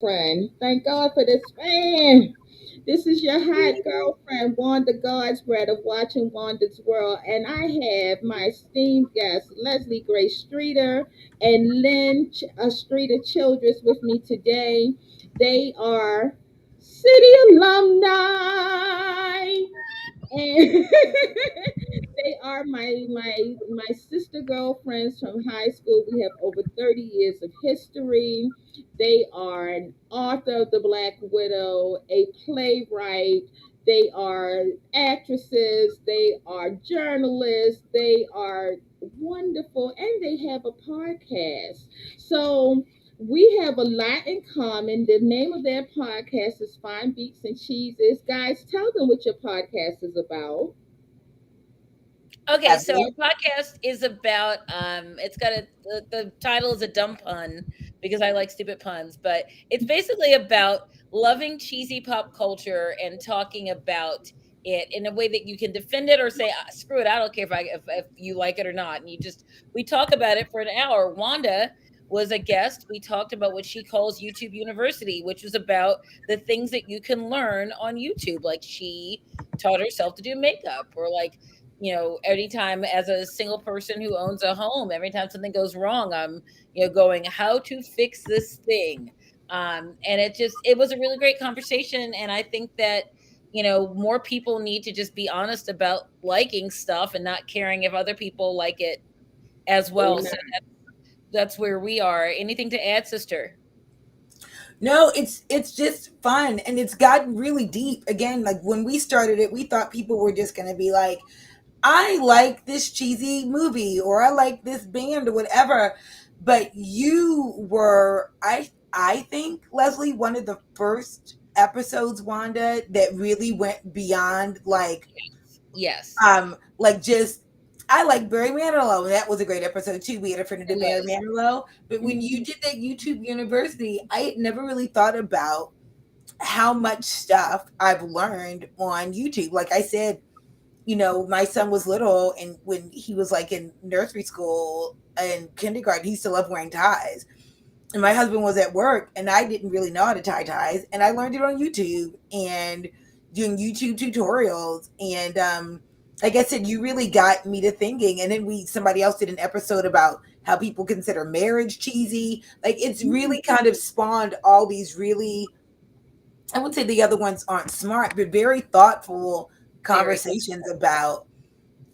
friend. Thank God for this fan. This is your hot girlfriend, Wanda Godsbread of Watching Wanda's World, and I have my esteemed guests, Leslie Grace Streeter and Lynn Streeter Childress, with me today. They are city alumni, and they are my sister girlfriends from high school. We have over 30 years of history. They are an author of The Black Widow, a playwright. They are actresses. They are journalists. They are wonderful, and they have a podcast. So we have a lot in common. The name of their podcast is Fine Beats and Cheeses. Guys, tell them what your podcast is about. Okay, so Leslie. our podcast is about it's got the title is a dumb pun because I like stupid puns, but it's basically about loving cheesy pop culture and talking about it in a way that you can defend it or say, "Ah, screw it, I don't care if you like it or not." And we talk about it for an hour. Wanda was a guest. We talked about what she calls YouTube University, which was about the things that you can learn on YouTube. Like she taught herself to do makeup, or like anytime as a single person who owns a home, every time something goes wrong, I'm, going, how to fix this thing. And it was a really great conversation. And I think that, more people need to just be honest about liking stuff and not caring if other people like it as well. So Amen. that's where we are. Anything to add, sister? No, it's just fun and it's gotten really deep. Again, like when we started it, we thought people were just gonna be like, I like this cheesy movie or I like this band or whatever. But you were I think, Leslie, one of the first episodes, Wanda, that really went beyond Yes, like just I like Barry Manilow. That was a great episode too. We had a friend who it did Barry was. Manilow. But when Mhm. you did that YouTube University, I had never really thought about how much stuff I've learned on YouTube. Like I said, my son was little and when he was like in nursery school and kindergarten, he still loved wearing ties. And my husband was at work and I didn't really know how to tie ties. And I learned it on YouTube and doing YouTube tutorials. And like I said, you really got me to thinking. And then somebody else did an episode about how people consider marriage cheesy. Like it's really kind of spawned all these really, I would say the other ones aren't smart, but very thoughtful Very. conversations about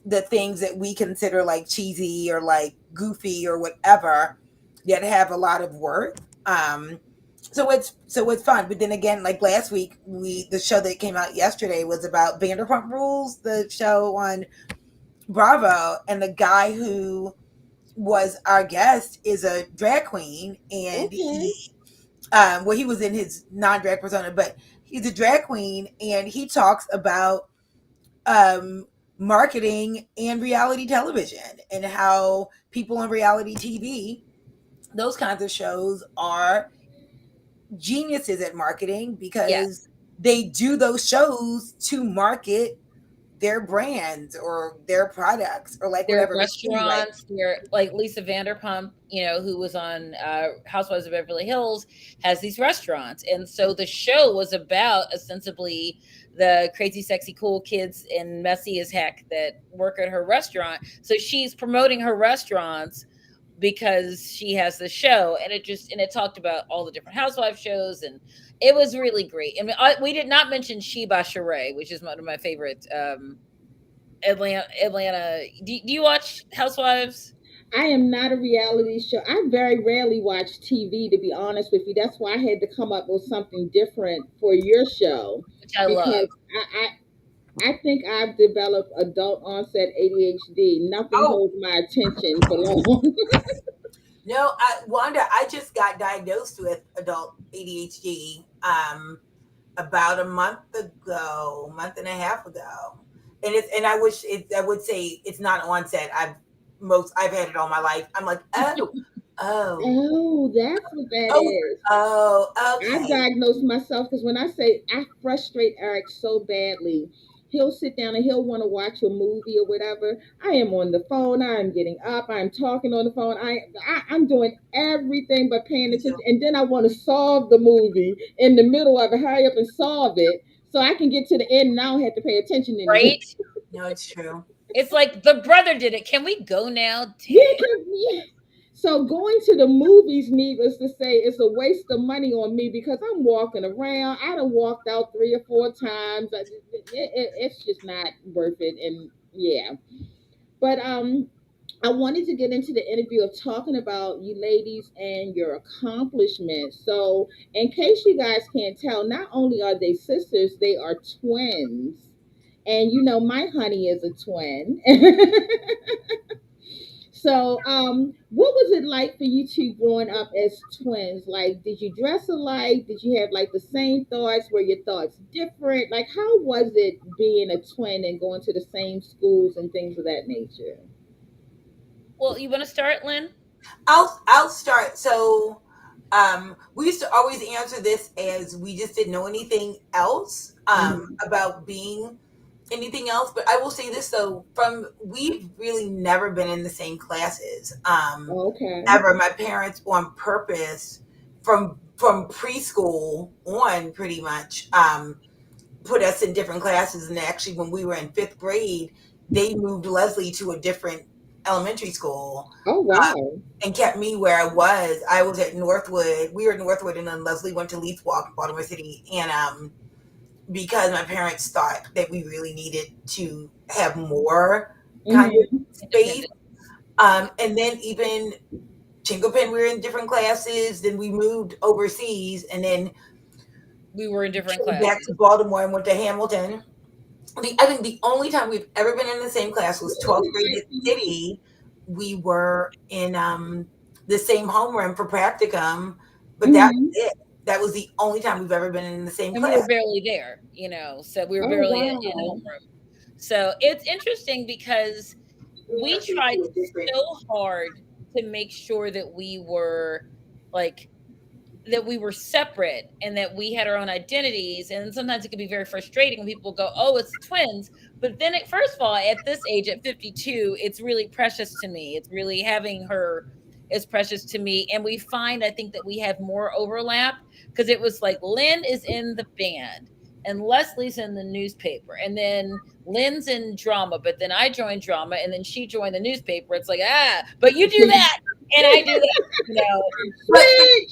the things that we consider like cheesy or like goofy or whatever that have a lot of worth. So it's fun. But then again, like last week, the show that came out yesterday was about Vanderpump Rules, the show on Bravo, and the guy who was our guest is a drag queen, and Okay. he was in his non-drag persona, but he's a drag queen, and he talks about um, marketing and reality television and how people on reality TV, those kinds of shows, are geniuses at marketing Yes. because they do those shows to market their brands or their products or like There are whatever. But anyway, restaurants, there like Lisa Vanderpump, who was on, Housewives of Beverly Hills, has these restaurants, and so the show was about ostensibly the crazy, sexy, cool kids and messy as heck that work at her restaurant. So she's promoting her restaurants because she has the show, and it talked about all the different housewife shows, and it was really great. I mean, we did not mention Sheba Sheree, which is one of my favorite Atlanta. Do you watch Housewives? I am not a reality show. I very rarely watch TV, to be honest with you. That's why I had to come up with something different for your show Which I love. because I think I've developed adult onset ADHD. Nothing oh holds my attention for long. no, Wanda, I just got diagnosed with adult ADHD about a month and a half ago, and I would say it's not onset. I've had it all my life. I'm like, oh, Oh, that's what that oh, is. oh, I've okay. diagnosed myself because when I say I frustrate Eric so badly, he'll sit down and he'll want to watch a movie or whatever. I am on the phone. I am getting up. I'm talking on the phone. I'm doing everything but paying Me attention. too. And then I want to solve the movie in the middle of it. Hurry up and solve it so I can get to the end and I don't have to pay attention anymore. Right? No, it's true. It's like the brother did it. Can we go now? Yeah, Dang. yeah. So going to the movies, needless to say, is a waste of money on me because I'm walking around. I done walked out 3 or 4 times. It's just not worth it. And yeah, but I wanted to get into the interview of talking about you ladies and your accomplishments. So, in case you guys can't tell, not only are they sisters, they are twins. And you know, my honey is a twin. So, what was it like for you two growing up as twins? Like, did you dress alike? Did you have like the same thoughts? Were your thoughts different? Like, how was it being a twin and going to the same schools and things of that nature? Well, you want to start, Lynn? I'll start. So, we used to always answer this as we just didn't know anything else Mhm. about being anything else. But I will say this though, from we've really never been in the same classes. Okay. Ever. My parents on purpose from preschool on pretty much put us in different classes, and actually when we were in 5th grade, they moved Leslie to a different elementary school Oh wow. and kept me where I was. I was at Northwood. We were at Northwood, and then Leslie went to Leith Walk, Baltimore City, and because my parents thought that we really needed to have more kind of Hmm. space. Independent. And then even Chinquapin, we were in different classes. Then we moved overseas, and then We were in different came back to classes. Baltimore and went to Hamilton. I think the only time we've ever been in the same class was 12th grade at City. We were in the same homeroom for practicum, but that was Hmm. it. That was the only time we've ever been in the same And we were class. barely there, so we were Oh barely in wow. homeroom. So it's interesting because we tried so hard to make sure that like we were separate and that we had our own identities. And sometimes it can be very frustrating when people go, oh, it's twins. But then, first of all, at this age, at 52, it's really precious to me. It's really having her is precious to me. And we find, I think, that we have more overlap because it was like Lynn is in the band and Leslie's in the newspaper. And then Lynn's in drama, but then I joined drama and then she joined the newspaper. It's like, but you do that and I do that. But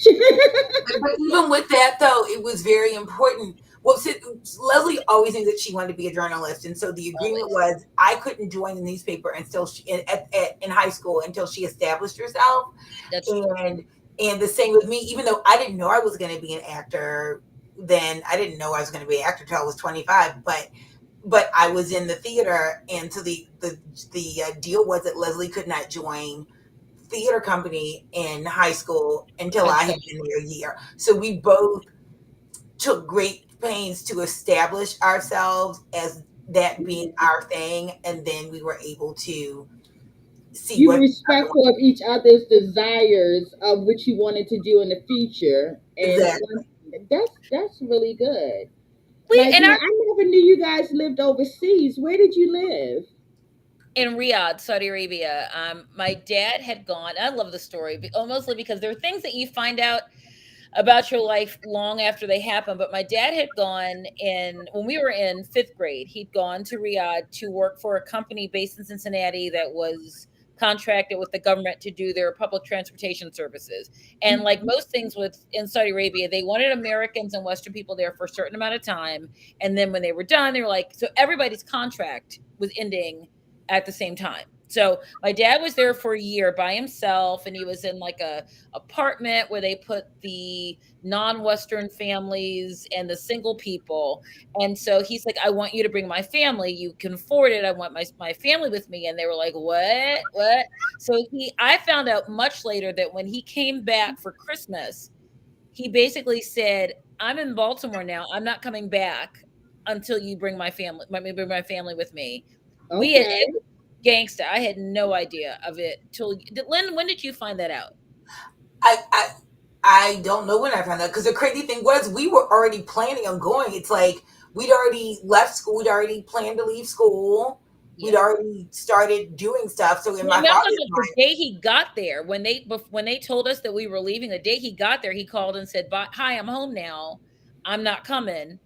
Switch. But even with that, though, it was very important. Well, Leslie always knew that she wanted to be a journalist, and so the agreement Always. was I couldn't join the newspaper until in high school until she established herself, That's true. and the same with me. Even though I didn't know I was going to be an actor, then I didn't know I was going to be an actor till I was 25. But I was in the theater, and so the deal was that Leslie could not join theater company in high school until I Until had been there a year. So we both took great pains to establish ourselves as that being our thing, and then we were able to see You were what respectful of each other's desires of what you wanted to do in the future, and exactly. that's really good. we Like, and our I never knew you guys lived overseas. Where did you live? in Riyadh, Saudi Arabia. My dad had gone. I love the story, mostly because there are things that you find out about your life long after they happen. But my dad had gone in when we were in 5th grade. He'd gone to Riyadh to work for a company based in Cincinnati that was contracted with the government to do their public transportation services. And like Mhm. most things with in Saudi Arabia, they wanted Americans and Western people there for a certain amount of time. And then when they were done, they were like, so everybody's contract was ending at the same time. So my dad was there for a year by himself, and he was in like a apartment where they put the non-Western families and the single people. And so he's like, I want you to bring my family. You can afford it. I want my family with me. And they were like, what? What? So I found out much later that when he came back for Christmas, he basically said, I'm in Baltimore now. I'm not coming back until you bring my family with me. It Okay. was gangsta. I had no idea of it till Lynn, when did you find that out? I I don't know when I found out because the crazy thing was we were already planning on going. It's like we'd already left school. We'd already planned to leave school. We'd Yeah. already started doing stuff. So in Well, I my mean, I'm talking father's about the mind, day he got there. When they told us that we were leaving, the day he got there, he called and said, "Bye, hi, I'm home now. I'm not coming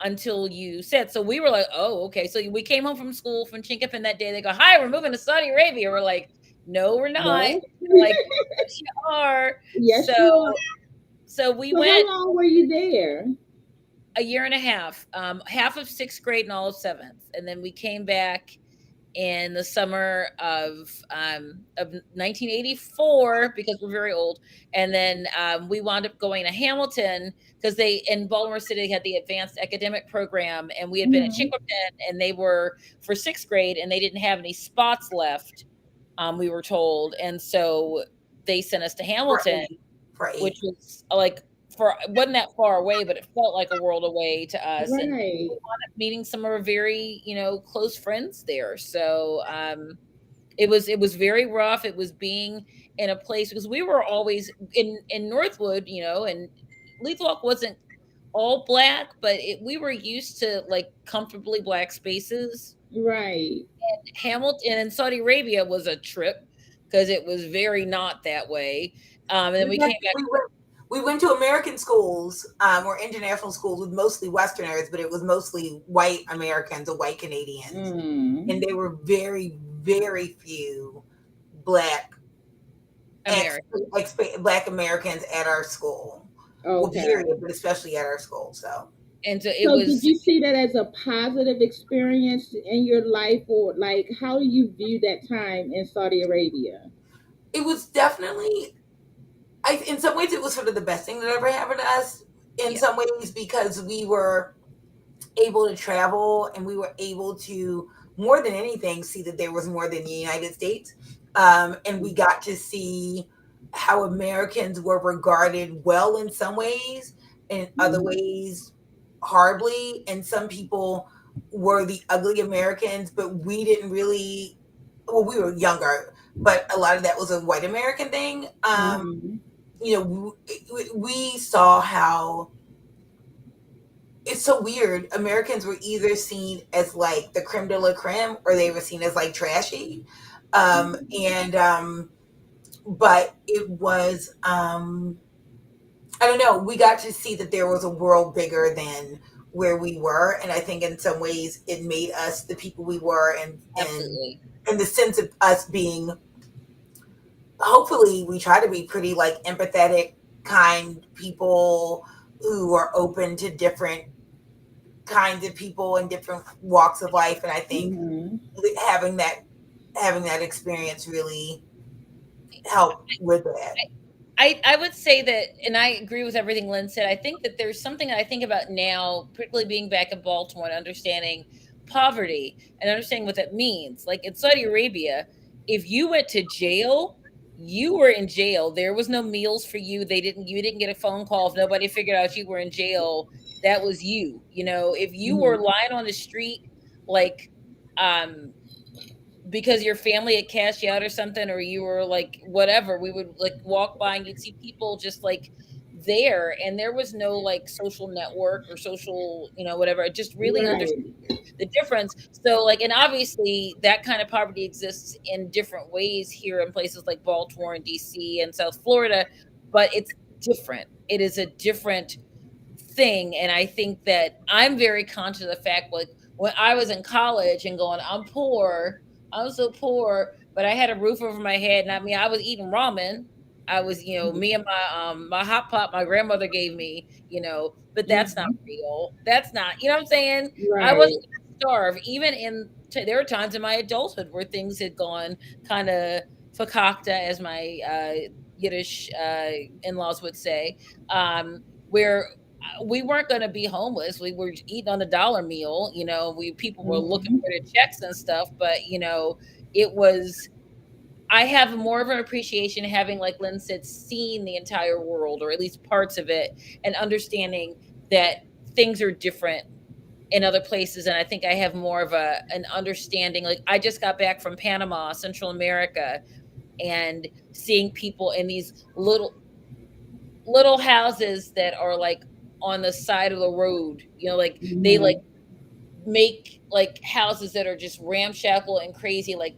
until you said." So we were like, "Oh, okay." So we came home from school from Chinkapin that day. They go, "Hi, we're moving to Saudi Arabia." We're like, "No, we're not." What? They're like, "Yes, you are." So Yes, you are. we So how went long were you there? a year and a half, half of sixth grade and all of seventh, and then we came back in the summer of 1984 because we're very old, and then we wound up going to Hamilton because they in Baltimore City had the advanced academic program, and we had been at Mhm. Chinquapin, and they were for sixth grade, and they didn't have any spots left. We were told, and so they sent us to for Hamilton, eight, for which eight. was like for it wasn't that far away, but it felt like a world away to us. And we Right. wound up meeting some of our very, close friends there. So it was very rough. It was being in a place because we were always in Northwood, and Leithwalk wasn't all black, but we were used to like comfortably black spaces. Right. Hamilton and Saudi Arabia was a trip because it was very not that way. And then We we came went, back. we went, we went to American schools or international schools with mostly Westerners, but it was mostly white Americans or white Canadians, and Mm. they were very, very few black American. black Americans at our school. Well, Okay. period, but especially at our school. So And so it So did was you see that as a positive experience in your life, or like how do you view that time in Saudi Arabia? it was definitely, in some ways, it was sort of the best thing that ever happened to us. In yeah, some ways, because we were able to travel and we were able to, more than anything, see that there was more than the United States. And we got to see how Americans were regarded well in some ways, in other Mhm. ways, horribly. And some people were the ugly Americans, but we didn't really, well, we were younger, but a lot of that was a white American thing. Mhm. We saw how it's so weird. Americans were either seen as like the creme de la creme or they were seen as like trashy. And But it was I don't know, we got to see that there was a world bigger than where we were. And I think in some ways it made us the people we were, absolutely. and the sense of us being, hopefully we try to be pretty like empathetic, kind people who are open to different kinds of people in different walks of life. And I think Mhm. having that having that experience really helped with that. I would say that, and I agree with everything Lynn said. I think that there's something that I think about now, particularly being back in Baltimore and understanding poverty and understanding what that means. Like in Saudi Arabia, if you went to jail, you were in jail. There was no meals for you. You didn't get a phone call. If nobody figured out you were in jail, that was you. If you were Mhm. lying on the street, like, um, because your family had cashed you out or something, or you were like whatever, we would like walk by and you'd see people just like there, and there was no like social network or social, whatever, just really understand Right. the difference. So like, and obviously that kind of poverty exists in different ways here in places like Baltimore and DC and South Florida, but it's different. It is a different thing. And I think that I'm very conscious of the fact, like when I was in college and going, I'm poor, I'm so poor, but I had a roof over my head. And I mean, I was eating ramen. I was, me and my hot pot my grandmother gave me, but that's not Mhm. real. That's not, you know what I'm saying? I wasn't Right. gonna starve. Even there were times in my adulthood where things had gone kind of fakakta, as my Yiddish in-laws would say, where we weren't going to be homeless. We were eating on a dollar meal. We people were looking Mhm. for their checks and stuff, but it was. I have more of an appreciation having, like Lynn said, seen the entire world or at least parts of it, and understanding that things are different in other places. And I think I have more of an understanding. Like I just got back from Panama, Central America, and seeing people in these little houses that are like on the side of the road. Like they like Mhm. make like houses that are just ramshackle and crazy, like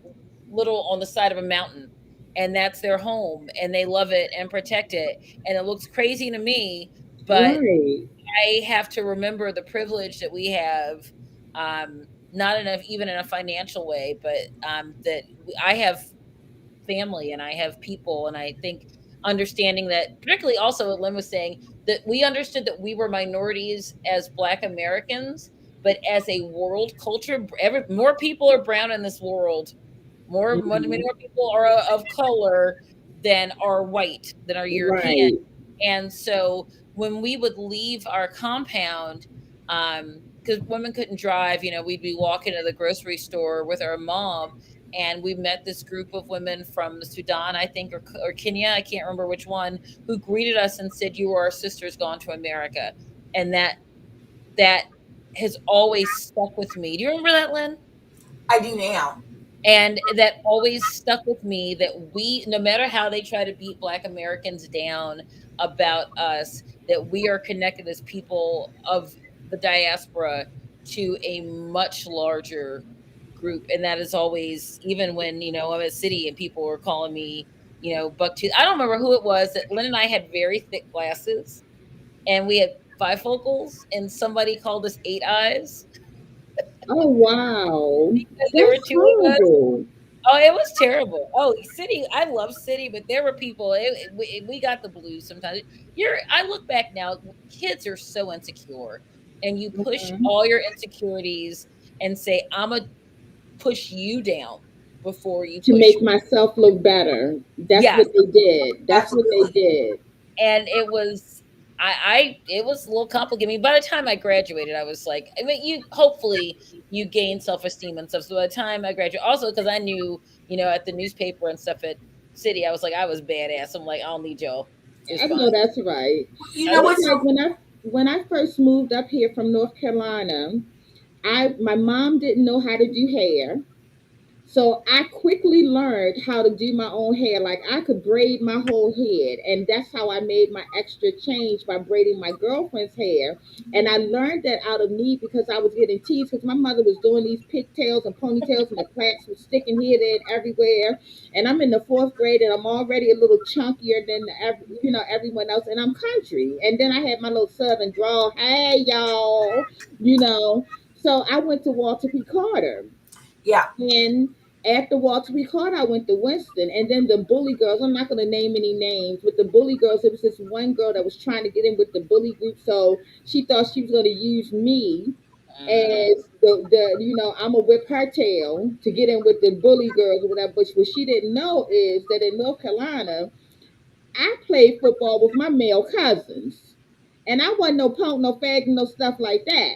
little on the side of a mountain. And that's their home and they love it and protect it. And it looks crazy to me, but Right. I have to remember the privilege that we have, not enough, even in a financial way, but that I have family and I have people. And I think understanding that, particularly also what Lynn was saying, that we understood that we were minorities as Black Americans, but as a world culture, more people are brown in this world. Many Mhm. more people are of color than are white, than are European. Right. And so when we would leave our compound, because women couldn't drive, we'd be walking to the grocery store with our mom, and we met this group of women from Sudan, I think, or Kenya, I can't remember which one, who greeted us and said, "You are our sisters gone to America," and that has always stuck with me. Do you remember that, Lynn? I do now. And that always stuck with me, that we, no matter how they try to beat Black Americans down about us, that we are connected as people of the diaspora to a much larger group. And that is always, even when, I'm at City and people were calling me, bucktooth. I don't remember who it was, that Lynn and I had very thick glasses and we had bifocals, and somebody called us eight eyes Oh wow. because there were That's two of us. horrible. Oh, it was terrible. Oh, City, I love City, but there were people, we got the blues sometimes. I look back now, kids are so insecure, and you push Mhm. all your insecurities and say, I'm going to push you down before you To push. make myself look better. That's Yes. what they did. That's what they Absolutely. did. And it was, it was a little complicated. By the time I graduated, I was like, I mean, hopefully you gain self-esteem and stuff. So by the time I graduated, also because I knew, at the newspaper and stuff at City, I was like, I was badass. I'm like, I don't need y'all. It's I fine. know that's right. You I know was, It's what's like so when I first moved up here from North Carolina, I my mom didn't know how to do hair. So I quickly learned how to do my own hair. Like I could braid my whole head. And that's how I made my extra change by braiding my girlfriend's hair. And I learned that out of need because I was getting teased because my mother was doing these pigtails and ponytails and the plaits was sticking here, there, and everywhere. And I'm in the fourth grade and I'm already a little chunkier than everyone else. And I'm country. And then I had my little southern drawl. Hey y'all, you know. So I went to Walter P. Carter. yeah. And after Walter Record, I went to Winston. And then the bully girls, I'm not going to name any names, but the bully girls, it was this one girl that was trying to get in with the bully group. So she thought she was going to use me mm, as I'm going to whip her tail to get in with the bully girls or whatever. But what she didn't know is that in North Carolina, I played football with my male cousins. And I wasn't no punk, no fag, no stuff like that.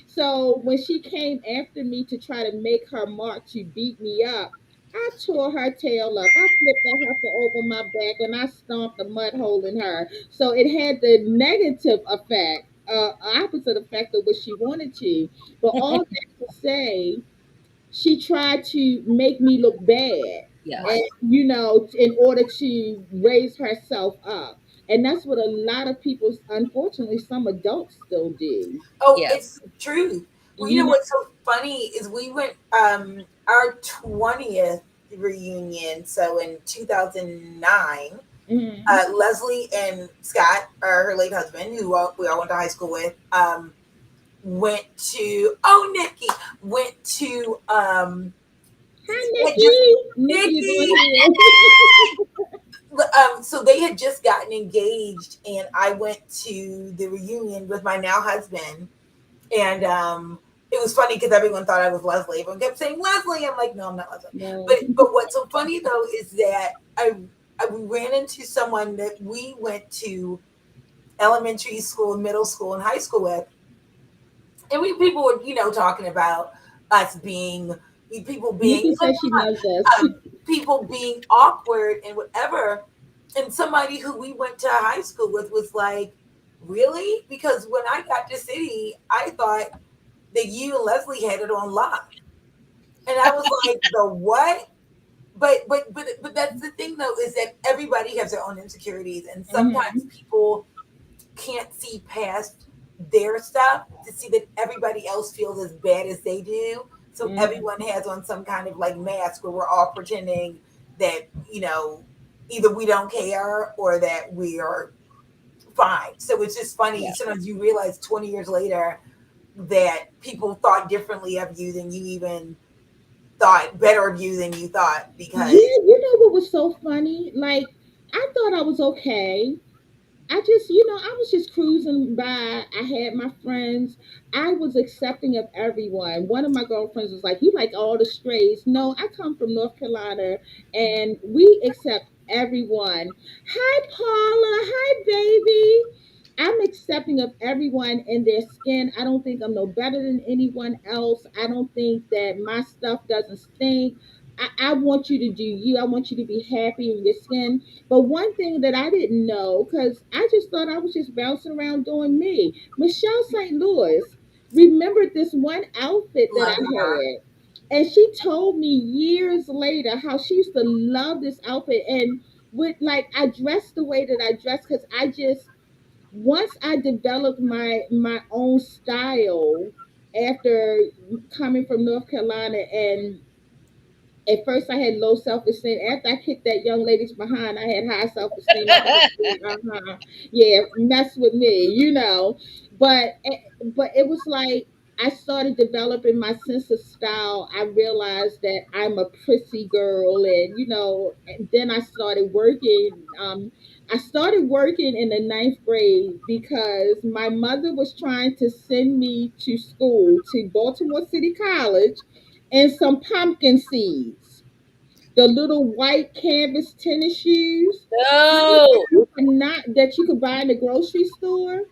So when she came after me to try to make her mark to beat me up, I tore her tail up. I flipped that heifer over my back and I stomped a mud hole in her. So it had the negative effect, opposite effect of what she wanted to. But all that to say, she tried to make me look bad and yes. Right. in order to raise herself up, and that's what a lot of people, unfortunately some adults still do. Oh, Yes. it's true. Well, you know Hmm. what's so funny is we went our 20th reunion, so in 2009, Hmm. Leslie and Scott, her late husband, who we all went to high school with, went to Nikki went to Hi had just Nikki is on Nikki. here. So they had just gotten engaged, and I went to the reunion with my now husband, and it was funny because everyone thought I was Leslie. Everyone kept saying Leslie. I'm like, no, I'm not Leslie. No. But what's so funny though is that I ran into someone that we went to elementary school, middle school, and high school with, and we people were talking about us being people being Nikki says she loves us. people being awkward and whatever. And somebody who we went to high school with was like, really? Because when I got to City, I thought that you and Leslie had it on lock. And I was like, the what? But that's the thing though, is that everybody has their own insecurities, and sometimes Hmm. people see past their stuff to see that everybody else feels as bad as they do. So Mhm. everyone has on some kind of like mask where we're all pretending that, either we don't care or that we are fine. So it's just funny. Yeah. Sometimes you realize 20 years later that people thought differently of you than you even thought, better of you than you thought, Yeah, because you know what was so funny? Like, I thought I was okay. I just, I was just cruising by. I had my friends. I was accepting of everyone. One of my girlfriends was like, "You like all the strays?" No, I come from North Carolina, and we accept everyone. Hi, Paula. Hi, baby. I'm accepting of everyone and their skin. I don't think I'm no better than anyone else. I don't think that my stuff doesn't stink. I want you to do you. I want you to be happy in your skin. But one thing that I didn't know, because I just thought I was just bouncing around doing me. Michelle St. Louis remembered this one outfit that love I her. had. And she told me years later how she used to love this outfit. And with like I dressed the way that I dressed because I just once I developed my own style after coming from North Carolina, and at first I had low self-esteem. After I kicked that young lady's behind, I had high self-esteem. I was like, yeah, mess with me. But it was like I started developing my sense of style. I realized that I'm a prissy girl, and then I started working in the ninth grade because my mother was trying to send me to school to Baltimore City College and some pumpkin seeds, the little white canvas tennis shoes. No. Not that you could buy in the grocery store.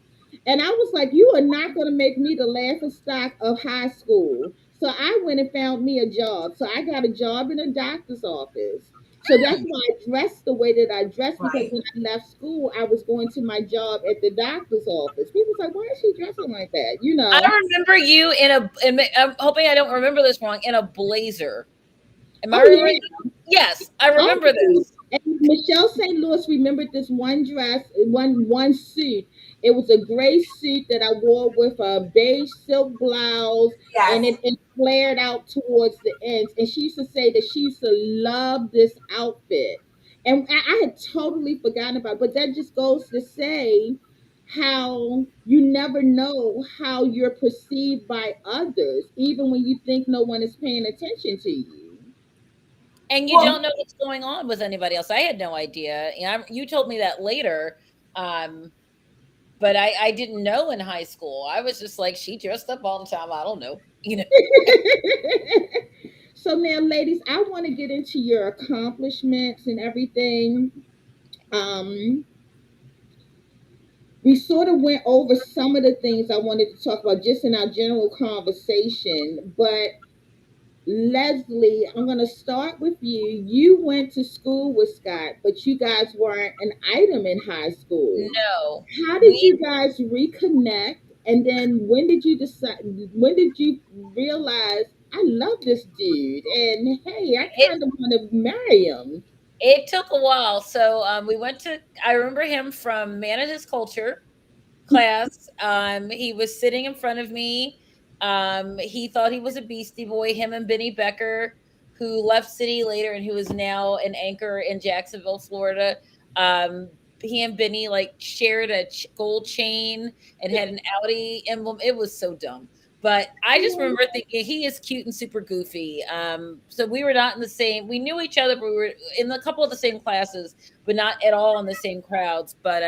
And I was like, you are not going to make me the laughing stock of high school. So I went and found me a job. So I got a job in a doctor's office. So that's why I dressed the way that I dressed, because Right. when I left school, I was going to my job at the doctor's office. People was like, why is she dressing like that? I remember you in I'm hoping I don't remember this wrong, in a blazer. Am I Oh, remembering? yeah. Yes, I remember Always. this. And Michelle St. Louis remembered this one dress, one suit. It was a gray suit that I wore with a beige silk blouse, and Yes. it flared out towards the ends. And she used to say that she used to love this outfit. And I had totally forgotten about it, but that just goes to say how you never know how you're perceived by others, even when you think no one is paying attention to you. And you Well, don't know what's going on with anybody else. I had no idea. You told me that later. Um, but I didn't know in high school. I was just like, she dressed up all the time. I don't know. So now, ladies, I want to get into your accomplishments and everything. Um, we sort of went over some of the things I wanted to talk about just in our general conversation, but Leslie, I'm going to start with you. You went to school with Scott, but you guys weren't an item in high school. No. How did We you guys reconnect? And then when did you decide? When did you realize I love this dude? And hey, I it kind of want to marry him. it took a while. So we went to I remember him from Man of His Culture class. He was sitting in front of me. He thought he was a Beastie Boy. Him and Benny Becker, who left City later and who is now an anchor in Jacksonville, Florida. He and Benny like shared a gold chain and had an Audi emblem. It was so dumb. But I just remember thinking he is cute and super goofy. So we were not in the same. We knew each other, but we were in a couple of the same classes, but not at all in the same crowds. But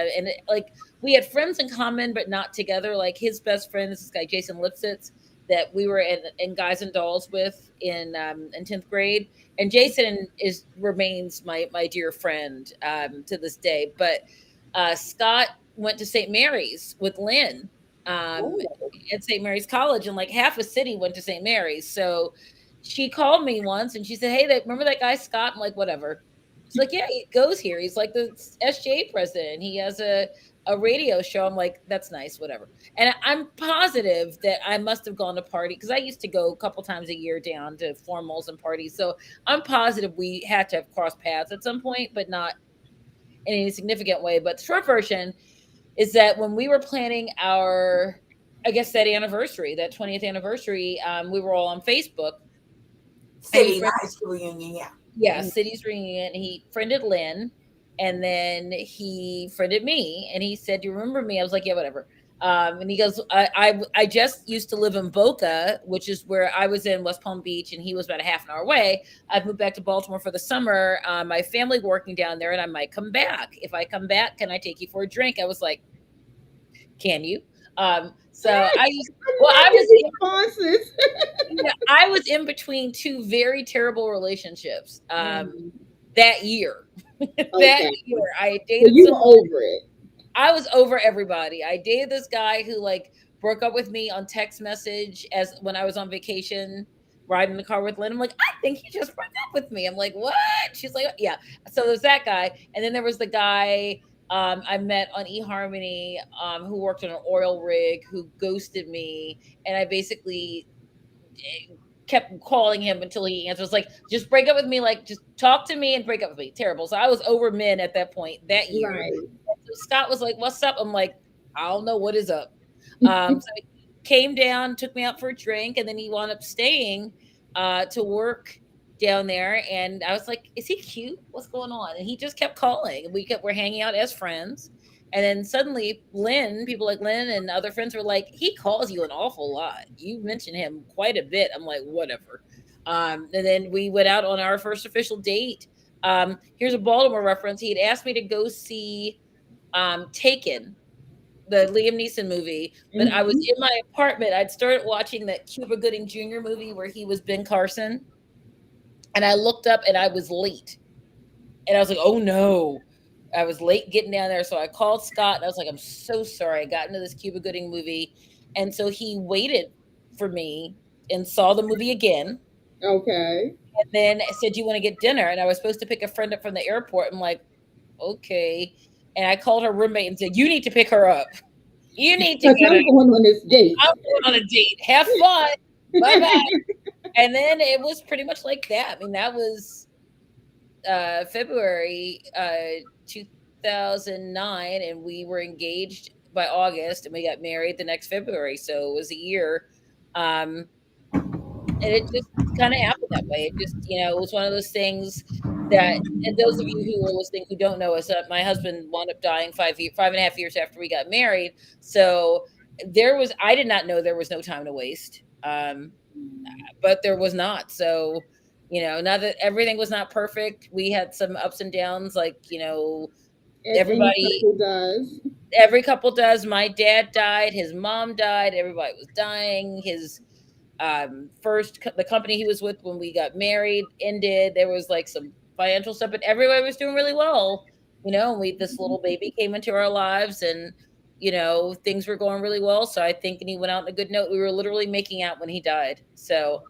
like we had friends in common, but not together. Like his best friend is this guy Jason Lipsitz that we were in Guys and Dolls with in 10th grade, and Jason is remains my dear friend to this day. But Scott went to St. Mary's with Lynn. Um, Oh. at St. Mary's College, and like half a city went to St. Mary's. So she called me once and she said, "Hey, remember that guy Scott?" I'm like, "Whatever." She's like, "Yeah, he goes here. He's like the SJA president. He has a radio show." I'm like, "That's nice, whatever." And I'm positive that I must have gone to party because I used to go a couple times a year down to formals and parties. So I'm positive we had to have crossed paths at some point, but not in any significant way. But short version, is that when we were planning our, I guess, that anniversary, that 20th anniversary, we were all on Facebook, and he City, the friended, high school reunion, yeah. yeah, cities reunion. He friended Lynn, and then he friended me, and he said, "Do you remember me?" I was like, "Yeah, whatever." And he goes, I just used to live in Boca, which is where I was in West Palm Beach, and he was about a half an hour away. I've moved back to Baltimore for the summer. My family working down there, and I might come back. If I come back, can I take you for a drink?" I was like, "Can you?" So I used, I well, love his responses. I was in between two very terrible relationships. Mm, That year. That okay. year, I So dated you were someone. over it. I was over everybody. I dated this guy who like broke up with me on text message as when I was on vacation, riding in the car with Lynn. I'm like, I think he just broke up with me. I'm like, what? She's like, yeah. So there's that guy, and then there was the guy I met on eHarmony, who worked on an oil rig, who ghosted me, and I basically kept calling him until he answers. Like, just break up with me. Like, just talk to me and break up with me. Terrible. So I was over men at that point that year. Right. So Scott was like, "What's up?" I'm like, "I don't know what is up." So he came down, took me out for a drink, and then he wound up staying to work down there. And I was like, "Is he cute? What's going on?" And he just kept calling, and we're hanging out as friends. And then suddenly, people like Lynn and other friends were like, "He calls you an awful lot. You mention him quite a bit." I'm like, "Whatever." And then we went out on our first official date. Here's a Baltimore reference. He had asked me to go see Taken, the Liam Neeson movie, but I was Mhm. in my apartment. I'd started watching that Cuba Gooding Jr. movie where he was Ben Carson, and I looked up and I was late. And I was like, "Oh no." I was late getting down there, so I called Scott and I was like, "I'm so sorry. I got into this Cuba Gooding movie." And so he waited for me and saw the movie again. Okay. And then said, "Do you want to get dinner?" And I was supposed to pick a friend up from the airport. I'm like, "Okay." And I called her roommate and said, "You need to pick her up. You need to Because get her. I'm going on this date. I'm going on a date. Have fun. Bye bye." And then it was pretty much like that. I mean, that was February 2009, and we were engaged by August, and we got married the next February. So it was a year. Um, and it just kind of happened that way. It just, it was one of those things that, and those of you who are listening who don't know us, my husband wound up dying 5.5 years after we got married. So I did not know there was no time to waste. But there was not. So, now that everything was not perfect, we had some ups and downs, like, As any everybody, couple does. every couple does. My dad died, his mom died, everybody was dying. His the company he was with when we got married ended. There was like some financial stuff, but everybody was doing really well. This little baby came into our lives, and things were going really well. So I think, and he went out on a good note. We were literally making out when he died. So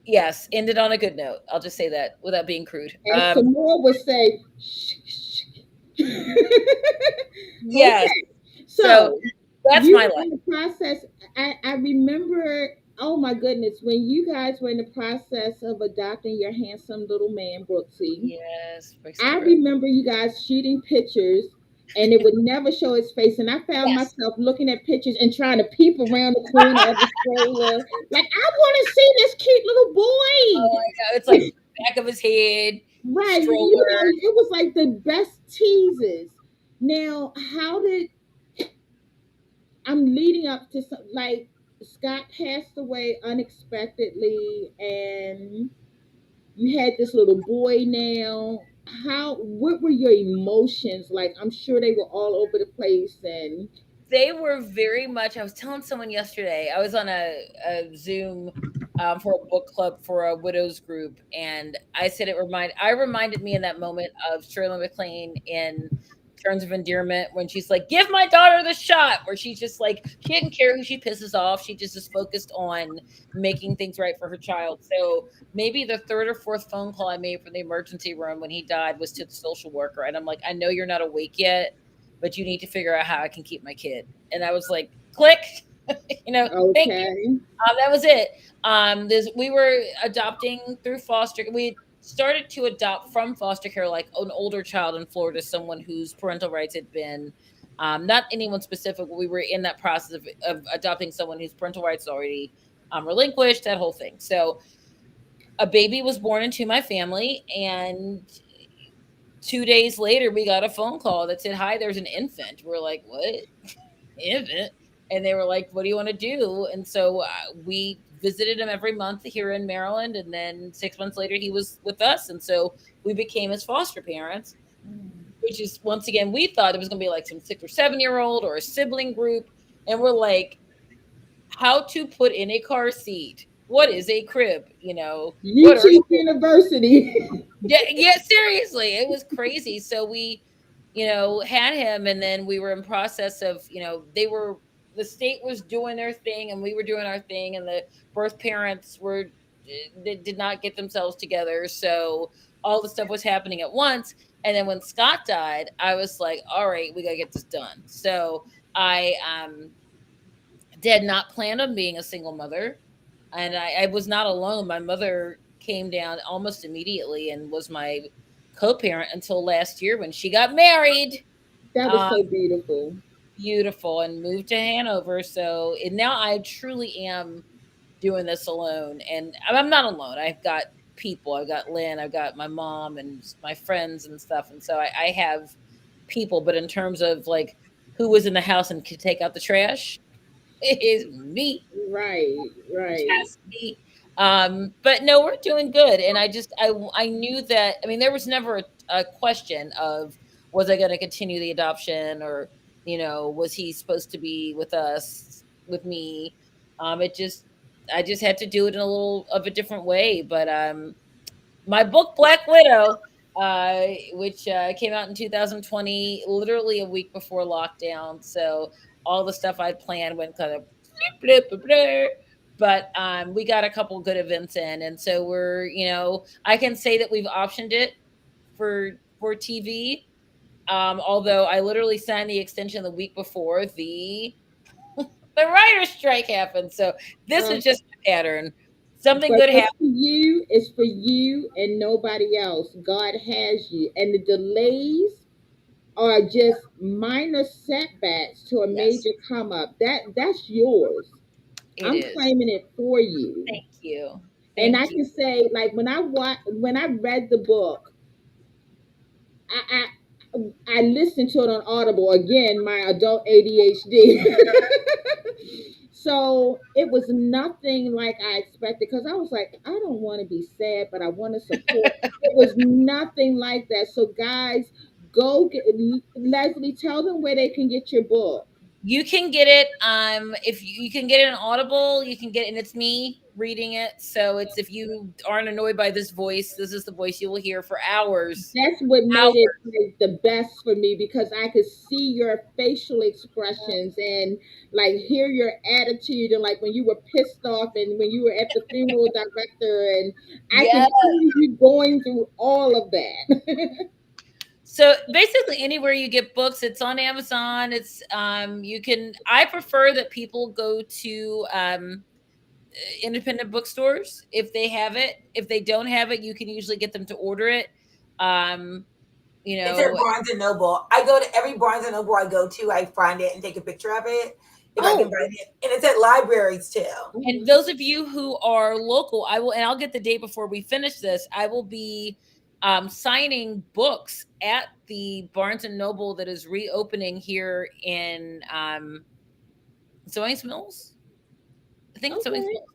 yes, ended on a good note. I'll just say that without being crude. As Samora would say, shh, shh. Yes. Okay. So So that's you my were in life. the process. I remember, oh my goodness, when you guys were in the process of adopting your handsome little man, Brooksy. Yes, I Brooksy. remember you guys shooting pictures and it would never show his face. And I found Yes. myself looking at pictures and trying to peep around the corner of the stroller. Like, I want to see this cute little Oh boy. my god, it's like back of his head, Right. stroller. It was like the best teases. Now, how did I'm leading up to some, like, Scott passed away unexpectedly and you had this little boy now. What were your emotions like? I'm sure they were all over the place and They were very much. I was telling someone yesterday. I was on a Zoom for a book club for a widows group, and I said I reminded me in that moment of Shirley MacLaine in Terms of Endearment when she's like, "Give my daughter the shot," where she's just like, she didn't care who she pisses off. She just is focused on making things right for her child. So maybe the third or fourth phone call I made from the emergency room when he died was to the social worker, and I'm like, "I know you're not awake yet, but you need to figure out how I can keep my kid." And I was like, click, thank you. okay. That was it. We were adopting through foster. We started to adopt from foster care, like an older child in Florida, someone whose parental rights had been, not anyone specific. We were in that process of adopting someone whose parental rights already relinquished, that whole thing. So a baby was born into my family, and 2 days later, we got a phone call that said, "Hi, there's an infant." We're like, "What infant?" And they were like, "What do you want to do?" And so we visited him every month here in Maryland, and then 6 months later, he was with us, and so we became his foster parents. Which is, once again, we thought it was going to be like some 6 or 7 year old or a sibling group, and we're like, how to put in a car seat? What is a crib? What are YouTube University. yeah, yeah, seriously, it was crazy. So we, had him, and then we were in process of, the state was doing their thing, and we were doing our thing, and the birth parents they did not get themselves together. So all the stuff was happening at once. And then when Scott died, I was like, all right, we gotta get this done. So I did not plan on being a single mother, and I was not alone. My mother came down almost immediately and was my co-parent until last year when she got married. That was Um, so beautiful. Beautiful, and moved to Hanover. So and now I truly am doing this alone, and I'm not alone. I've got people. I've got Lynn. I've got my mom and my friends and stuff, and so I have people. But in terms of like who was in the house and could take out the trash, it is me. Right, right. Just me. But no, we're doing good, and I knew that. I mean, there was never a question of was I going to continue the adoption, or was he supposed to be with us with me. It just I just had to do it in a little of a different way. But my book Black Widow, which came out in 2020, literally a week before lockdown. So all the stuff I'd planned went kind of blah, blah, blah. But we got a couple good events in, and so I can say that we've optioned it for TV. Although I literally signed the extension the week before the writer's strike happened. So this Uh, is just a pattern. Something but good what's happened. for you is for you and nobody else. God has you. And the delays are just minor setbacks to a Yes, major come up. That's yours. it I'm is. claiming it for you. Thank you. And I Thank you. can say, like when I read the book, I I listened to it on Audible again, my adult ADHD. So it was nothing like I expected because I was like, I don't want to be sad, but I want to support. It was nothing like that. So guys, go get Leslie. Tell them where they can get your book. You can get it. If you can get it on Audible, you can get it, and it's me reading it. So it's if you aren't annoyed by this voice, this is the voice you will hear for hours. That's what made it Hours. like the best for me because I could see your facial expressions and like hear your attitude and like when you were pissed off and when you were at the funeral director and I can Yeah. see you going through all of that. So basically, anywhere you get books, it's on Amazon. It's you can. I prefer that people go to independent bookstores if they have it. If they don't have it, you can usually get them to order it. Um, you It's at know, Barnes and Noble. I go to every Barnes and Noble I go to. I find it and take a picture of it if I can Oh, find it, and it's at libraries too. and okay. those of you who are local, I'll get the date before we finish this. I will be signing books at the Barnes and Noble that is reopening here in Sewings Mills. I think it's Sewings Okay. Mills.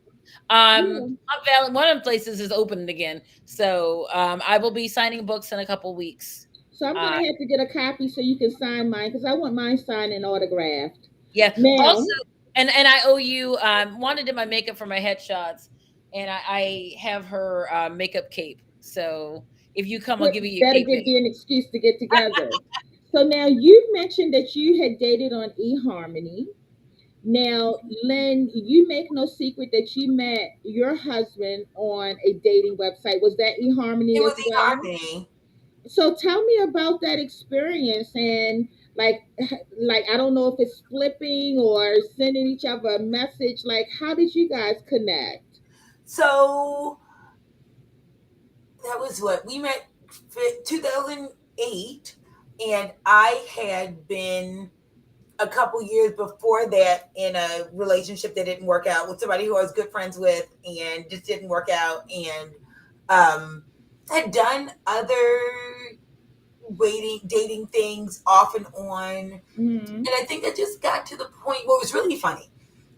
Yeah. Not Valley, one of the places is opened again. So I will be signing books in a couple weeks. So I'm Uh, gonna have to get a copy so you can sign mine because I want mine signed and autographed. yeah. Also, Now, and I owe you. Wanda did my makeup for my headshots, and I have her makeup cape. So if you come, I'll give you your better cape give back. me an excuse to get together. So now you mentioned that you had dated on eHarmony. Now, Lynn, you make no secret that you met your husband on a dating website. Was that It eHarmony was as well? eHarmony. So tell me about that experience and like I don't know if it's flipping or sending each other a message. Like, how did you guys connect? So that was what we met 2008, and I had been a couple years before that in a relationship that didn't work out with somebody who I was good friends with and just didn't work out, and um had done other waiting dating things off and on. Mm-hmm. And I think I just got to the point where it was really funny.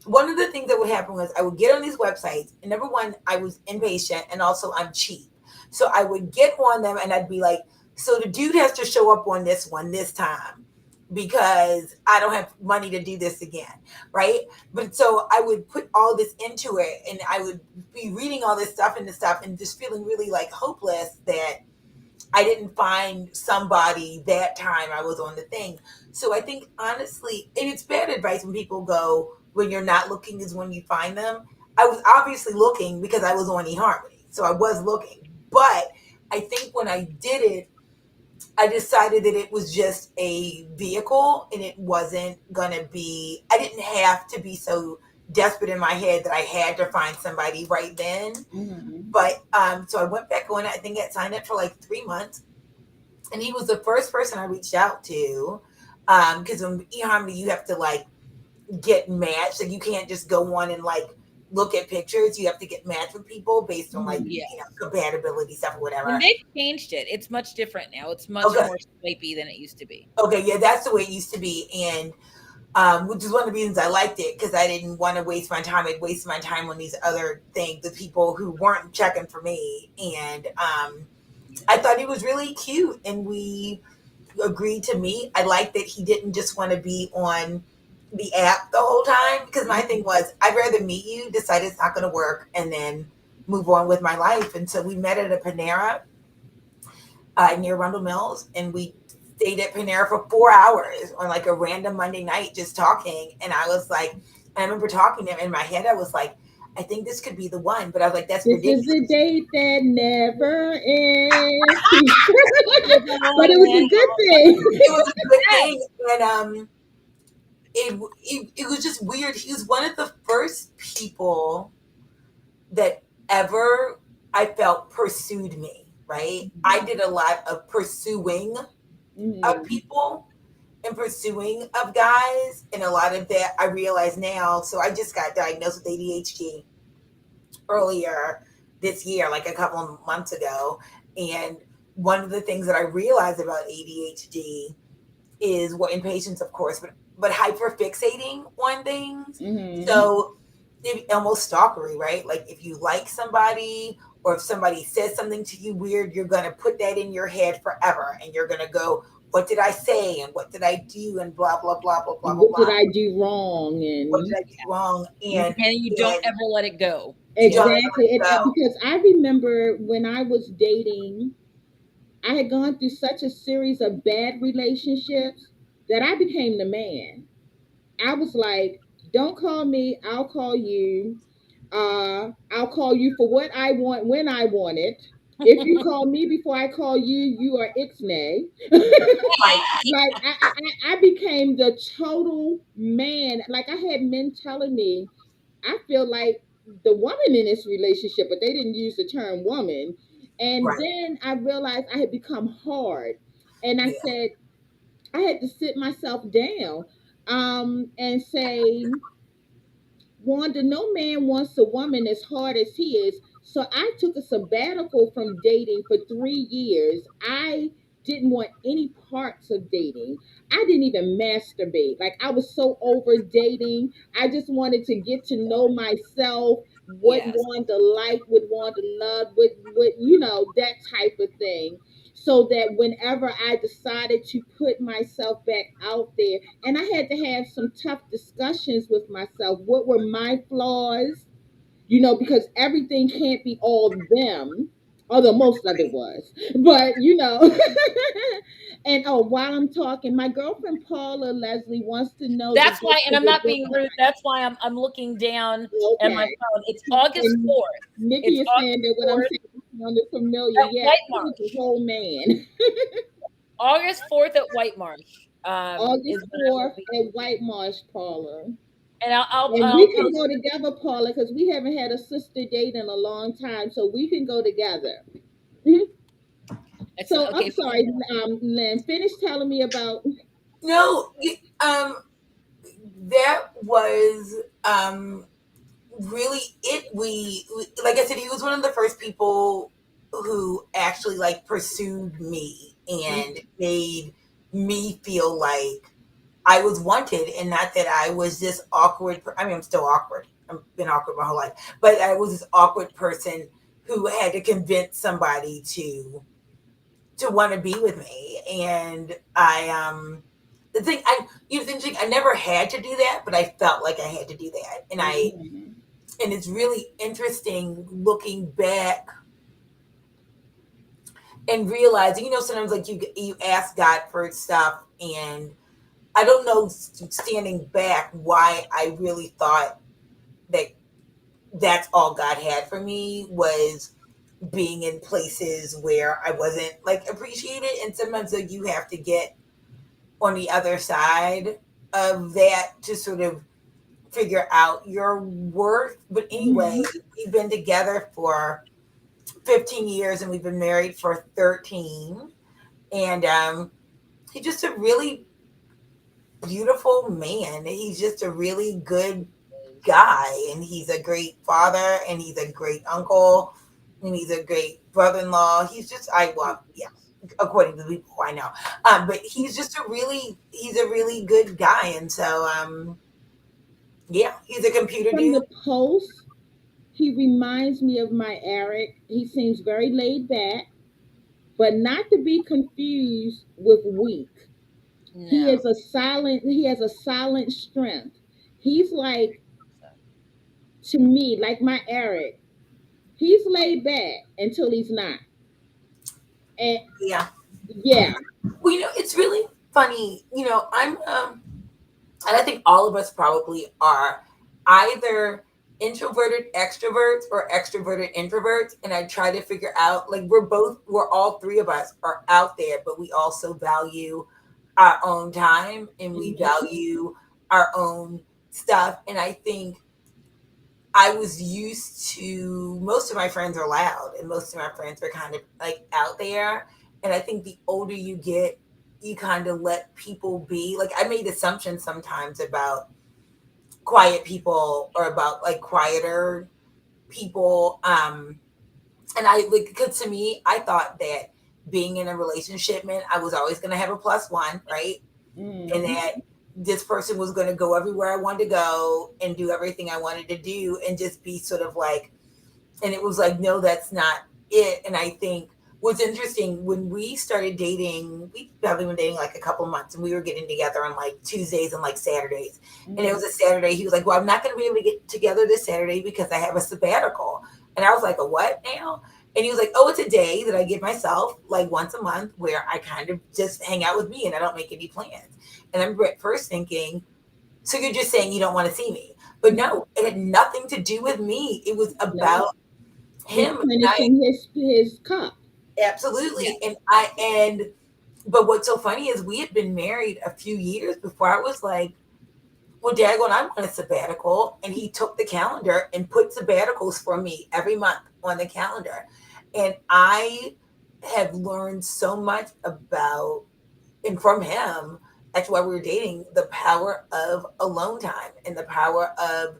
One of the things that would happen was I would get on these websites, and number one, I was impatient and also I'm cheap. So I would get on them and I'd be like, so the dude has to show up on this one this time because I don't have money to do this again. Right. But so I would put all this into it, and I would be reading all this stuff and this stuff and just feeling really like hopeless that I didn't find somebody that time I was on the thing. So I think honestly, and it's bad advice when people go, when you're not looking is when you find them. I was obviously looking because I was on eHarmony. So I was looking. But I think when I did it, I decided that it was just a vehicle and it wasn't going to be, I didn't have to be so desperate in my head that I had to find somebody right then. Mm-hmm. But so I went back on. I think I had signed up for like 3 months, and he was the first person I reached out to. Because on eHarmony you have to like get matched, like you can't just go on and like look at pictures. You have to get matched with people based on like Mm-hmm. Yes. compatibility stuff or And whatever. they've changed it. It's much different now. It's much Okay, more swipey than it used to be. okay, yeah, that's the way it used to be, and which is one of the reasons I liked it because I didn't want to waste my time. I'd waste my time on these other things with people who weren't checking for me, and I thought he was really cute, and we agreed to meet. I liked that he didn't just want to be on the app the whole time because my thing was I'd rather meet you, decide it's not going to work, and then move on with my life. And so we met at a Panera near Rundle Mills, and we stayed at Panera for 4 hours on like a random Monday night just talking. And I was like, I remember talking to him in my head. I was like, I think this could be the one, but I was like, that's This is a ridiculous. date that never ends. You're the But one it was a good thing. It was a good thing, Yes. and it was just weird. He was one of the first people that ever I felt pursued me, right? I did a lot of pursuing of Mm-hmm. people and pursuing of guys, and a lot of that I realize now. So I just got diagnosed with ADHD earlier this year, like a couple of months ago. And one of the things that I realized about ADHD is what impatience, of course, but hyper fixating on things. Mm-hmm. So it almost stalkery, right? Like if you like somebody or if somebody says something to you weird, you're gonna put that in your head forever, and you're gonna go, "What did I say? And what did I do? And blah blah blah blah blah And blah what did blah. I do wrong? What And did I do wrong?" And you don't And ever let it go. you don't Yeah. ever let exactly. it go. Because I remember when I was dating, I had gone through such a series of bad relationships that I became the man. I was like, don't call me, I'll call you. I'll call you for what I want when I want it. If you call me before I call you, you are ixnay. Right, Like I became the total man. Like I had men telling me, I feel like the woman in this relationship, but they didn't use the term woman. And right, then I realized I had become hard. And I yeah, said, I had to sit myself down and say, Wanda, no man wants a woman as hard as he is. So I took a sabbatical from dating for 3 years. I didn't want any parts of dating. I didn't even masturbate. Like I was so over dating. I just wanted to get to know myself, what Yes. Wanda liked, what Wanda loved, what that type of thing. So that whenever I decided to put myself back out there, and I had to have some tough discussions with myself. What were my flaws? Because everything can't be all them, although most of it was. But and while I'm talking, my girlfriend Paula Leslie wants to know the That's why, date and for I'm the not book. being rude. That's why I'm looking down at my Okay. phone. It's August And 4th. Nikki It's is saying August that what I'm 4th saying sounded familiar. at Yeah, White I was a Marsh. whole man. August 4th at White Marsh is August when I will 4th be. at White Marsh Paula. And And I'll we can post. go together, Paula, because we haven't had a sister date in a long time, so we can go together. So Excellent. I'm Okay. sorry, Lynn, finish telling me about. No, that was really it. Like I said, he was one of the first people who actually like pursued me and made me feel like I was wanted, and not that I was this awkward. I mean, I'm still awkward. I've been awkward my whole life, but I was this awkward person who had to convince somebody to want to be with me. And the thing I you know the thing I never had to do that, but I felt like I had to do that, Mhm. and it's really interesting looking back and realizing, sometimes like you ask God for stuff, and I don't know, standing back, why I really thought that that's all God had for me was being in places where I wasn't like appreciated. And sometimes like, you have to get on the other side of that to sort of figure out your worth. But anyway, Mhm. we've been together for 15 years and we've been married for 13. And he's just a really beautiful man. He's just a really good guy, and he's a great father, and he's a great uncle, and he's a great brother-in-law. He's just I well, yeah, according to the people I know. But he's a really good guy, and so yeah, he's a computer From dude. the post, he reminds me of my Eric. He seems very laid back, but not to be confused with weak. No. He has a silent strength. He's like, to me, like my Eric. He's laid back until he's not. And Yeah. yeah. Well, it's really funny. I'm and I think all of us probably are either introverted extroverts or extroverted introverts. And I try to figure out, like, we're all three of us are out there, but we also value our own time and we Mhm. value our own stuff. And I think I was used to, most of my friends are loud and most of my friends are kind of like out there. And I think the older you get, you kind of let people be. Like, I made assumptions sometimes about quiet people or about like quieter people. And I like, because to me, I thought that being in a relationship meant I was always going to have a plus one, right? And Mhm. that this person was going to go everywhere I wanted to go and do everything I wanted to do and just be sort of like, and it was like, no, that's not it. And I think what's interesting, when we started dating, we probably been dating like a couple of months, and we were getting together on like Tuesdays and like Saturdays. And it was Mhm. a Saturday. He was like, well, I'm not going to be able to get together this Saturday because I have a sabbatical. And I was like, a what now? And he was like, oh, it's a day that I give myself like once a month where I kind of just hang out with me and I don't make any plans. And I remember at first thinking, so you're just saying you don't want to see me. But no, it had nothing to do with me. It was No, about him. And I replenishing his cup. Yeah. absolutely. But what's so funny is we had been married a few years before I was like, well, Dagon, I want a sabbatical. And he took the calendar and put sabbaticals for me every month on the calendar. And I have learned so much about, and from him, that's why we were dating, the power of alone time and the power of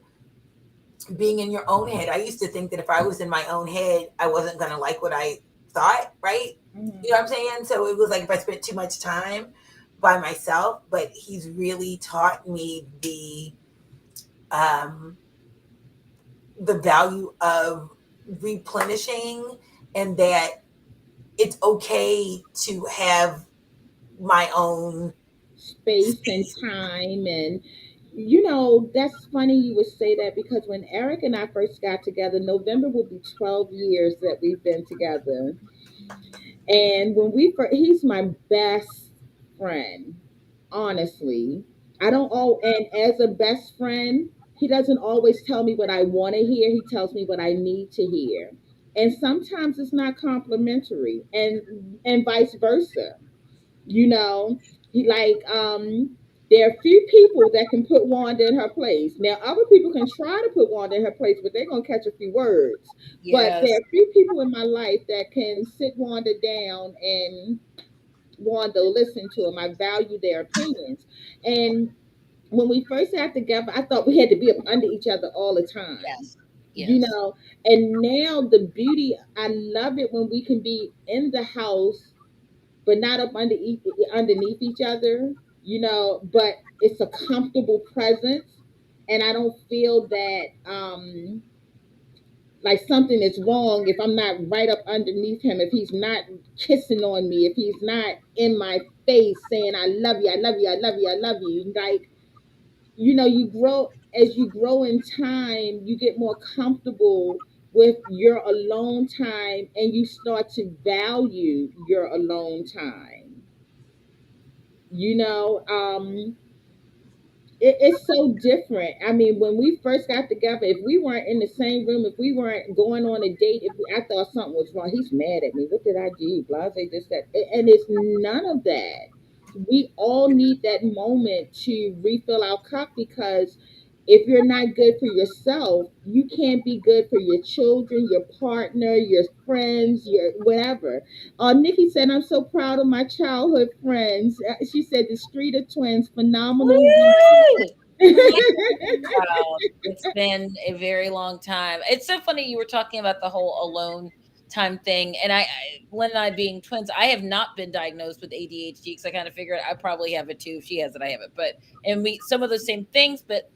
being in your own head. I used to think that if I was in my own head, I wasn't going to like what I thought, right? You know Mhm. what I'm saying? So it was like if I spent too much time by myself, but he's really taught me um, the value of replenishing, and that it's okay to have my own Space and space. time. And you know, that's funny you would say that, because when Eric and I first got together, November will be 12 years that we've been together. And when we first, he's my best friend, honestly. I don't all and as a best friend, he doesn't always tell me what I want to hear. He tells me what I need to hear. And sometimes it's not complimentary, and vice versa. You know, he like There are few people that can put Wanda in her place. Now, other people can try to put Wanda in her place, but they're gonna catch a few words. But there Yes. are few people in my life that can sit Wanda down and Wanda listen to them. I value their opinions. And when we first got together, I thought we had to be up under each other all the time. Yes. You Yes. know, and now the beauty, I love it when we can be in the house but not up underneath each other, but it's a comfortable presence. And I don't feel that like something is wrong if I'm not right up underneath him, if he's not kissing on me, if he's not in my face saying, I love you, I love you, I love you, I love you. Like, you grow as you grow in time, you get more comfortable with your alone time and you start to value your alone time. you know um it's so different. I mean, when we first got together, if we weren't in the same room, if we weren't going on a date, I thought something was wrong. He's mad at me. What did I do? Blase, this, that. And it's none of that. We all need that moment to refill our cup, because if you're not good for yourself, you can't be good for your children, your partner, your friends, your whatever. Nikki said, I'm so proud of my childhood friends. She said the Street of Twins, phenomenal women. Woo! Yeah. Wow. It's been a very long time. It's so funny you were talking about the whole alone time thing. And Lynn and I being twins, I have not been diagnosed with ADHD because I kind of figured I probably have it too. If she has it, I have it. And we, some of the same things, but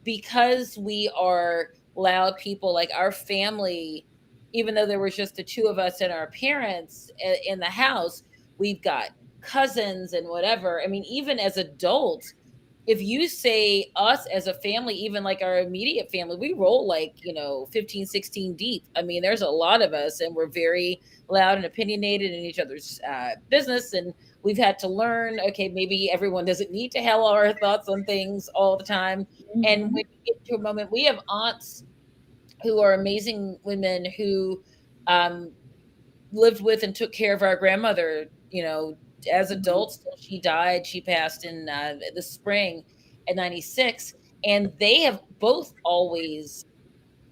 because we are loud people, like our family, even though there was just the two of us and our parents in the house, we've got cousins and whatever. I mean, even as adults, if you say us as a family, even like our immediate family, we roll like, 15, 16 deep. I mean, there's a lot of us and we're very loud and opinionated in each other's business. And we've had to learn, okay, maybe everyone doesn't need to have all our thoughts on things all the time. And Mhm, when you get to a moment, we have aunts who are amazing women who um, lived with and took care of our grandmother, as mhm, adults till she died. She passed in the spring at 96. And they have both always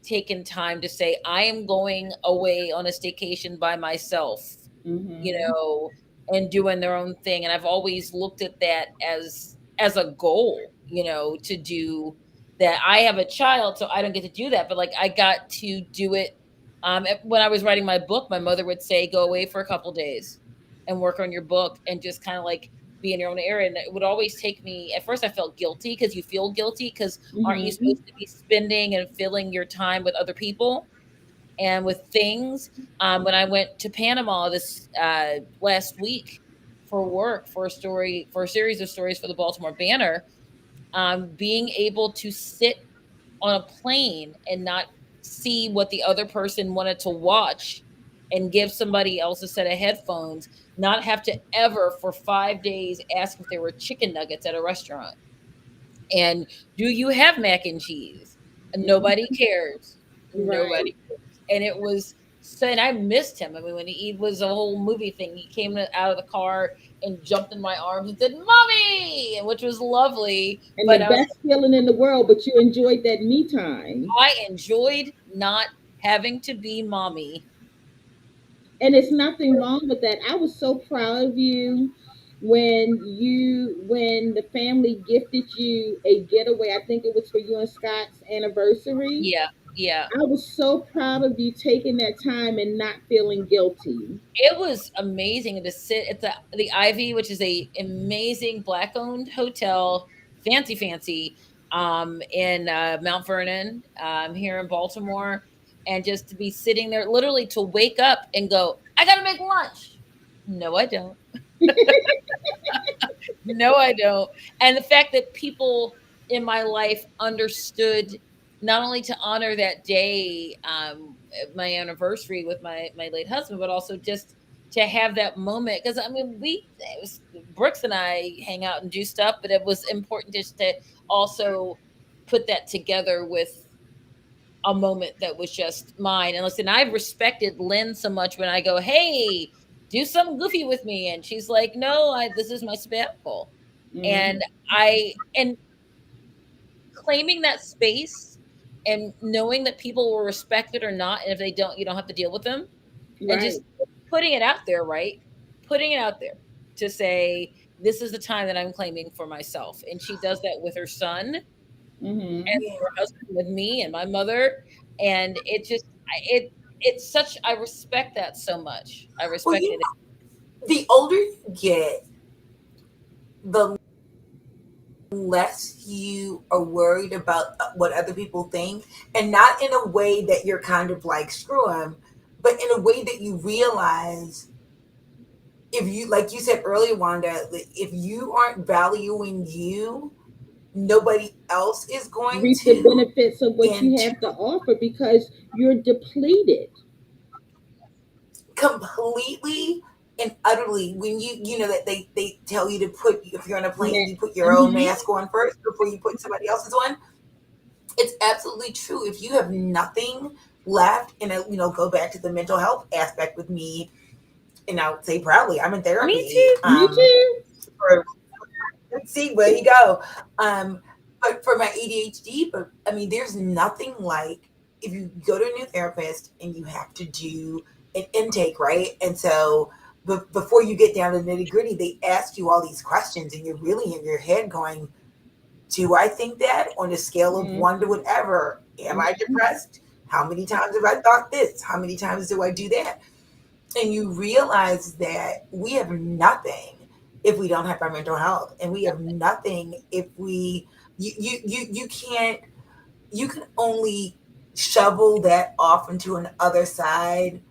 taken time to say, I am going away on a staycation by myself, you mhm, know, and doing their own thing. And I've always looked at that as a goal, to do that. I have a child, so I don't get to do that, but like I got to do it. When I was writing my book, my mother would say, go away for a couple days and work on your book and just kind of like be in your own area. And it would always take me, at first I felt guilty, because you feel guilty because aren't you mhm, supposed to be spending and filling your time with other people and with things? When I went to Panama this last week for work, for a story, for a series of stories for the Baltimore Banner, being able to sit on a plane and not see what the other person wanted to watch and give somebody else a set of headphones, not have to ever for 5 days ask if there were chicken nuggets at a restaurant. And do you have mac and cheese? Nobody mhm. cares. Right. Nobody cares. And it was so, and I missed him. I mean, when he was a whole movie thing, he came out of the car and jumped in my arms and said, Mommy, which was lovely. And But the I was, best feeling in the world, but you enjoyed that me time. I enjoyed not having to be mommy. And it's nothing wrong with that. I was so proud of you when the family gifted you a getaway. I think it was for you and Scott's anniversary. Yeah, yeah. I was so proud of you taking that time and not feeling guilty. It was amazing to sit at the Ivy, which is a amazing black owned hotel, fancy, in Mount Vernon, here in Baltimore, and just to be sitting there, literally to wake up and go, I gotta make lunch. No, I don't. No, I don't. And the fact that people in my life understood not only to honor that day, my anniversary with my late husband, but also just to have that moment. Because I mean, Brooks and I hang out and do stuff, but it was important just to also put that together with a moment that was just mine. And listen, I've respected Lynn so much when I go, hey, do something goofy with me. And she's like, no, this is my sabbatical. And Mm-hmm. and claiming that space and knowing that people will respect it or not, and if they don't, you don't have to deal with them, and Right. just putting it out there, right? Putting it out there to say, this is the time that I'm claiming for myself. And she does that with her son and Mm-hmm. Yeah. her husband, with me and my mother. And it just, it's such, I respect that so much. I Well, respect it. the older you get, the less you are worried about what other people think, and not in a way that you're kind of like screw them, but in a way that you realize, if you, like you said earlier, Wanda, if you aren't valuing you, nobody else is going Reap the to. benefits of what And you to have to offer because you're depleted. completely and utterly, when you know that they tell you to put, if you're on a plane, you put your own Mm-hmm. mask on first before you put somebody else's on. It's absolutely true. If you have nothing left, and go back to the mental health aspect with me, and I would say proudly, I'm in Me therapy. too. Me too. For, see where you go. But for my ADHD, but I mean, there's nothing like if you go to a new therapist and you have to do an intake, right? And so, but before you get down to the nitty gritty, they ask you all these questions, and you're really in your head going, do I think that on a scale of one to Mm-hmm. whatever? Am I Mm-hmm. depressed? How many times have I thought this? How many times do I do that? And you realize that we have nothing if we don't have our mental health, and we have nothing if we you can't, you can only shovel that off into an other side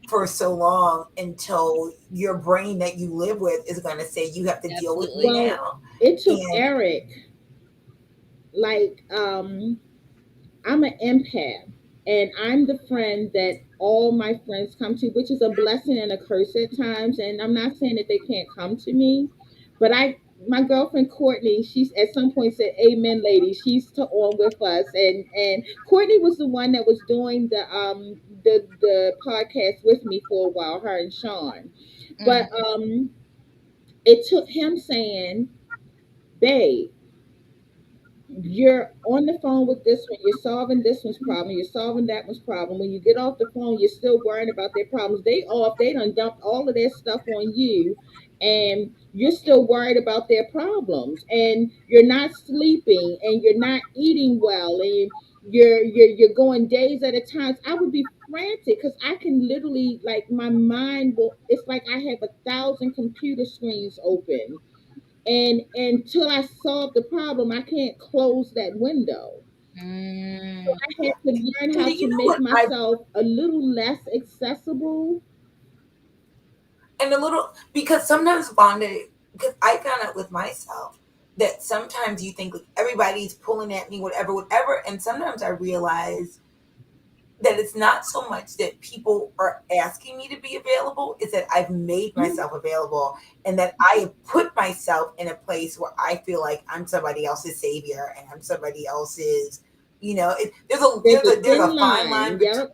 for so long until your brain that you live with is going to say you have to deal with me Absolutely. Well, now. it took And Eric, like, I'm an empath, and I'm the friend that all my friends come to, which is a blessing and a curse at times. And I'm not saying that they can't come to me, but my girlfriend Courtney, she's at some point said, "Amen, lady." She's on with us, and Courtney was the one that was doing the podcast with me for a while, her and Sean. But Hmm. it took him saying, "Babe, you're on the phone with this one, you're solving this one's problem, you're solving that one's problem. When you get off the phone, you're still worrying about their problems. They done dumped all of their stuff on you, and you're still worried about their problems, and you're not sleeping, and you're not eating well, and you're going days at a time." I would be frantic because I can literally, like, my mind will, it's like I have 1,000 computer screens open, and until I solve the problem, I can't close that window. So Mm, I had to learn and how do to you know make what I, myself a little less accessible. and a little, because sometimes Vonda, because I found out with myself that sometimes you think like everybody's pulling at me, whatever, whatever, and sometimes I realize that it's not so much that people are asking me to be available, it's that I've made myself available, and that I have put myself in a place where I feel like I'm somebody else's savior, and I'm somebody else's, there's a There's a there's thin a fine line line. between Yep.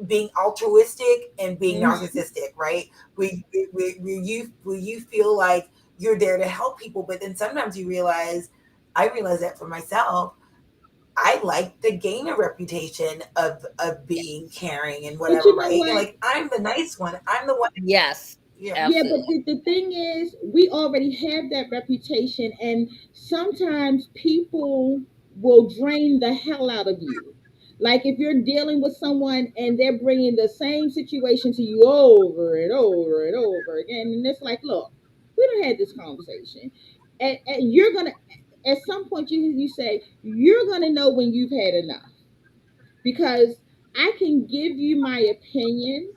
being altruistic and being Mhm. narcissistic, right? Where you feel like you're there to help people, but then sometimes you realize, I realize that for myself, I like to gain a reputation of being caring and But whatever, you know right? And what? like, I'm the nice one. I'm the one. yes, Yeah. Yeah, but absolutely. the thing is, we already have that reputation, and sometimes people will drain the hell out of you. Like, if you're dealing with someone and they're bringing the same situation to you over and over and over again, and it's like, look, we don't had this conversation, and you're gonna, at some point, you say you're gonna know when you've had enough, because I can give you my opinion,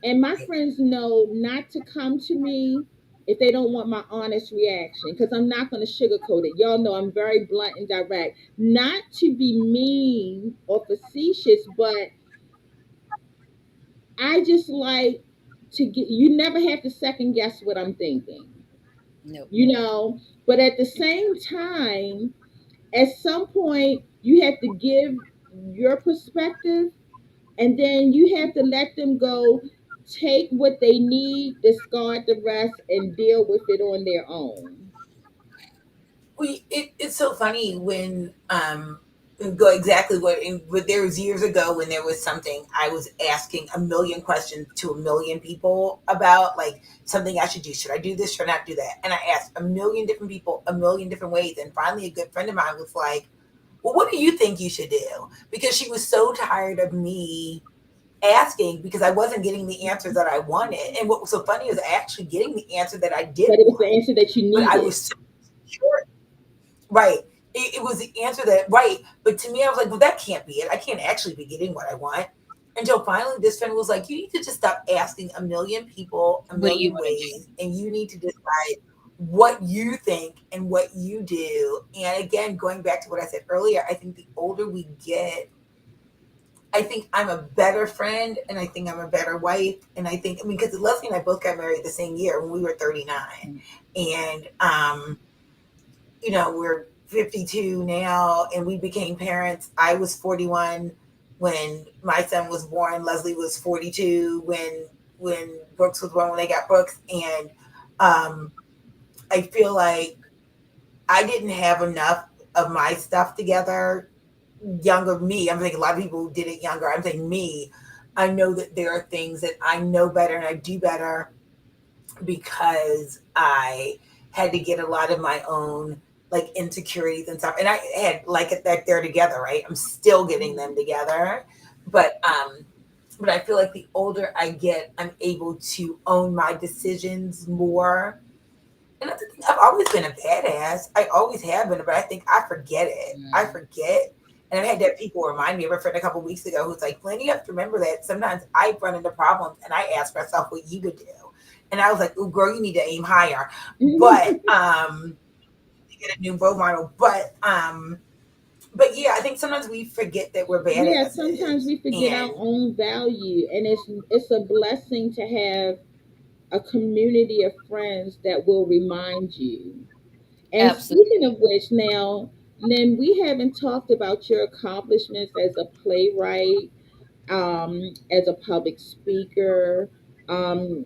and my friends know not to come to me if they don't want my honest reaction, because I'm not going to sugarcoat it. Y'all know I'm very blunt and direct. Not to be mean or facetious, but I just like to get, you never have to second guess what I'm thinking, No. but at the same time, at some point, you have to give your perspective, and then you have to let them go. take what they need, discard the rest, and deal with it on their own. It's so funny when go exactly what there was years ago when there was something I was asking a million questions to a million people about, like something I should do. Should I do this? Should I not do that? And I asked a million different people a million different ways. And finally, a good friend of mine was like, well, what do you think you should do? Because she was so tired of me asking because I wasn't getting the answers that I wanted. And what was so funny is actually getting the answer that I did But it was the want. answer that you But I needed. was so sure. Right. It was the answer that, right. But to me, I was like, well, that can't be it. I can't actually be getting what I want. Until finally, this friend was like, you need to just stop asking a million people a What do you million want to do? ways, and you need to decide what you think and what you do. And again, going back to what I said earlier, I think the older we get, I think I'm a better friend and I think I'm a better wife. And I think, I mean, because Leslie and I both got married the same year when we were 39. And, we're 52 now and we became parents. I was 41 when my son was born. Leslie was 42 when Brooks was born, when they got Brooks. And um, I feel like I didn't have enough of my stuff together. Younger me, I'm thinking a lot of people did it younger. I'm saying me. I know that there are things that I know better and I do better because I had to get a lot of my own like insecurities and stuff. And I had like it that they're together, right? I'm still getting them together. But I feel like the older I get, I'm able to own my decisions more. And that's the thing, I've always been a badass. I always have been, but I think I forget it. I Mm. forget. And I've had that people remind me of a friend a couple of weeks ago who's like, Glenn, you have to remember that sometimes I run into problems and I ask myself what you would do. And I was like, oh girl, you need to aim higher. But to get a new role model. But yeah, I think sometimes we forget that we're Yeah, sometimes badasses. we forget our And own value, and it's a blessing to have a community of friends that will remind you. And Absolutely. speaking of which, now, Lynn, we haven't talked about your accomplishments as a playwright, as a public speaker, um,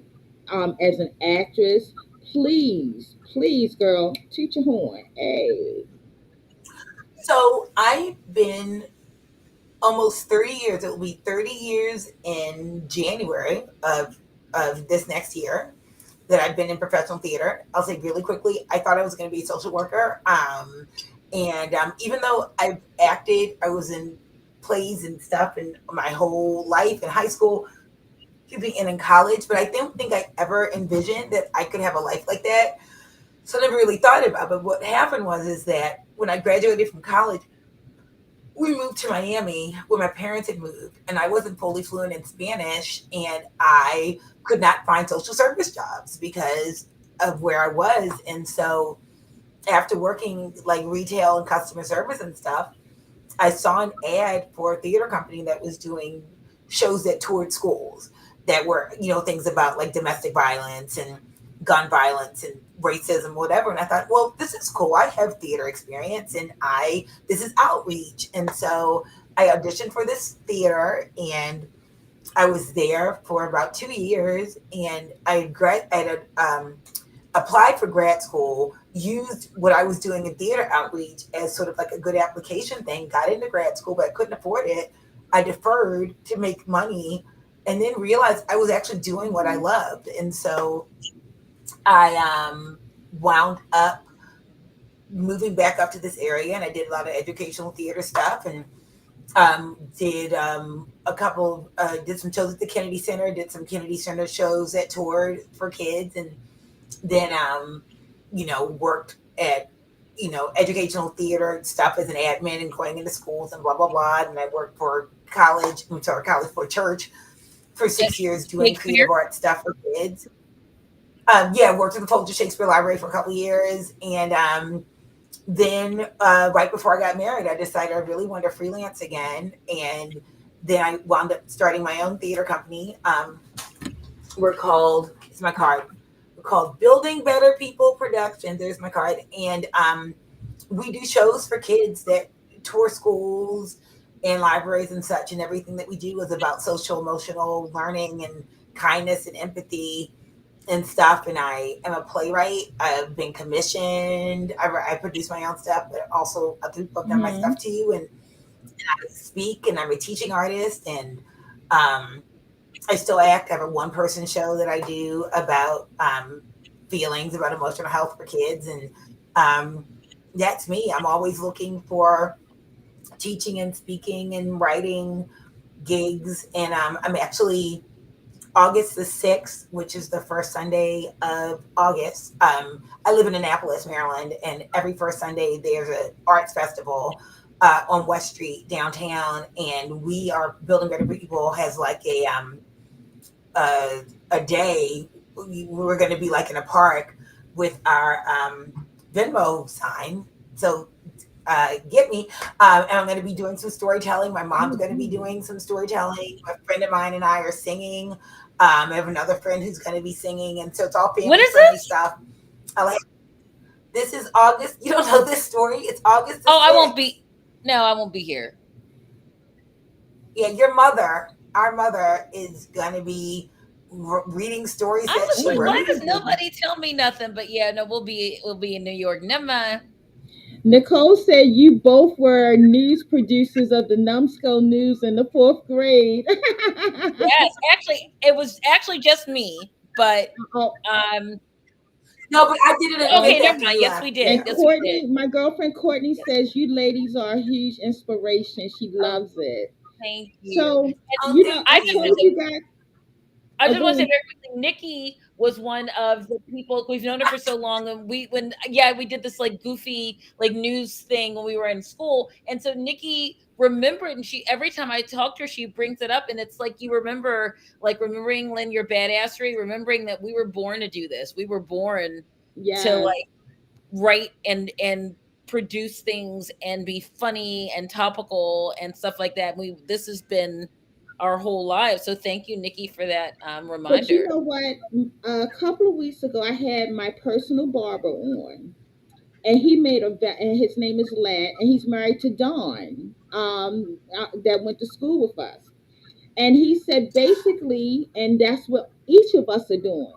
as an actress. Please, please, girl, toot your horn. Hey. so I've been almost 30 years. It will be 30 years in January of this next year that I've been in professional theater. I'll say really quickly, I thought I was going to be a social worker. And even though I've acted, I was in plays and stuff in my whole life in high school, and in college, but I don't think I ever envisioned that I could have a life like that. So I never really thought about it. But what happened was is that when I graduated from college, we moved to Miami where my parents had moved, and I wasn't fully fluent in Spanish, and I could not find social service jobs because of where I was. And so after working like retail and customer service and stuff, I saw an ad for a theater company that was doing shows that toured schools that were, things about like domestic violence and gun violence and racism, whatever. And I thought, well, this is cool. I have theater experience and this is outreach. And so I auditioned for this theater and I was there for about 2 years and I had applied for grad school, used what I was doing in theater outreach as sort of like a good application thing, got into grad school, but I couldn't afford it. I deferred to make money and then realized I was actually doing what I loved. And so I wound up moving back up to this area and I did a lot of educational theater stuff and did a couple, did some shows at the Kennedy Center, did some Kennedy Center shows that toured for kids and then worked at educational theater stuff as an admin and going into schools and blah blah blah. And I worked for college for church for Yeah, 6 years doing Shakespeare. creative art stuff for kids. Yeah, worked at the Folger Shakespeare Library for a couple of years, and then right before I got married, I decided I really wanted to freelance again, and then I wound up starting my own theater company. We're called, it's my card. We're called Building Better People Production. There's my card. And we do shows for kids that tour schools and libraries and such. And everything that we do is about social emotional learning and kindness and empathy and stuff. And I am a playwright. I've been commissioned. I produce my own stuff, but also other people have done my Mm-hmm. stuff too. And I speak, and I'm a teaching artist, and um, I still act. I have a one person show that I do about feelings about emotional health for kids, and um, that's me. I'm always looking for teaching and speaking and writing gigs, and I'm actually August the 6th, which is the first Sunday of August. I live in Annapolis, Maryland, and every first Sunday there's an arts festival on West Street downtown, and we are Building Better People has like uh, a day. We're going to be like in a park with our Venmo sign. So get me. And I'm going to be doing some storytelling. My mom's going to be Mm-hmm. doing some storytelling. A friend of mine and I are singing. I have another friend who's going to be singing. And so it's all When family is friendly this? stuff. I like this is August. You don't know this story. It's August the Oh, I won't 6th. be. No, I won't be here. Yeah, your mother, our mother, is going to be reading stories I that was she like, why wrote. does Mm-hmm. nobody tell me nothing? But yeah, no, we'll be in New York. Never mind. Nicole said you both were news producers of the Numbskull News in the fourth grade. Yes, actually, it was actually just me. But Oh, um, No, but I did it in oh, okay, Myth never after mind. you Yes, we left. did. and Yeah. Yes, we did. Courtney, my girlfriend Courtney says you ladies are a huge inspiration. She Oh, loves it. thank you. So, And Oh, you know, thank I I just you. want told to you guys, I oh, just go want to say ahead. very quickly, Nikki was one of the people we've known her for so long, and when yeah, we did this like goofy like news thing when we were in school, and so Nikki remembered, and she every time I talk to her, she brings it up, and it's like you remember, like remembering Lynn your badassery, remembering that we were born to do this, we were born to Yes. like write and produce things and be funny and topical and stuff like that. We this has been our whole lives. So thank you, Nikki, for that But you reminder. know what? A couple of weeks ago, I had my personal barber on, and he made and his name is Lad, and he's married to Dawn, that went to school with us. And he said basically, and that's what each of us are doing.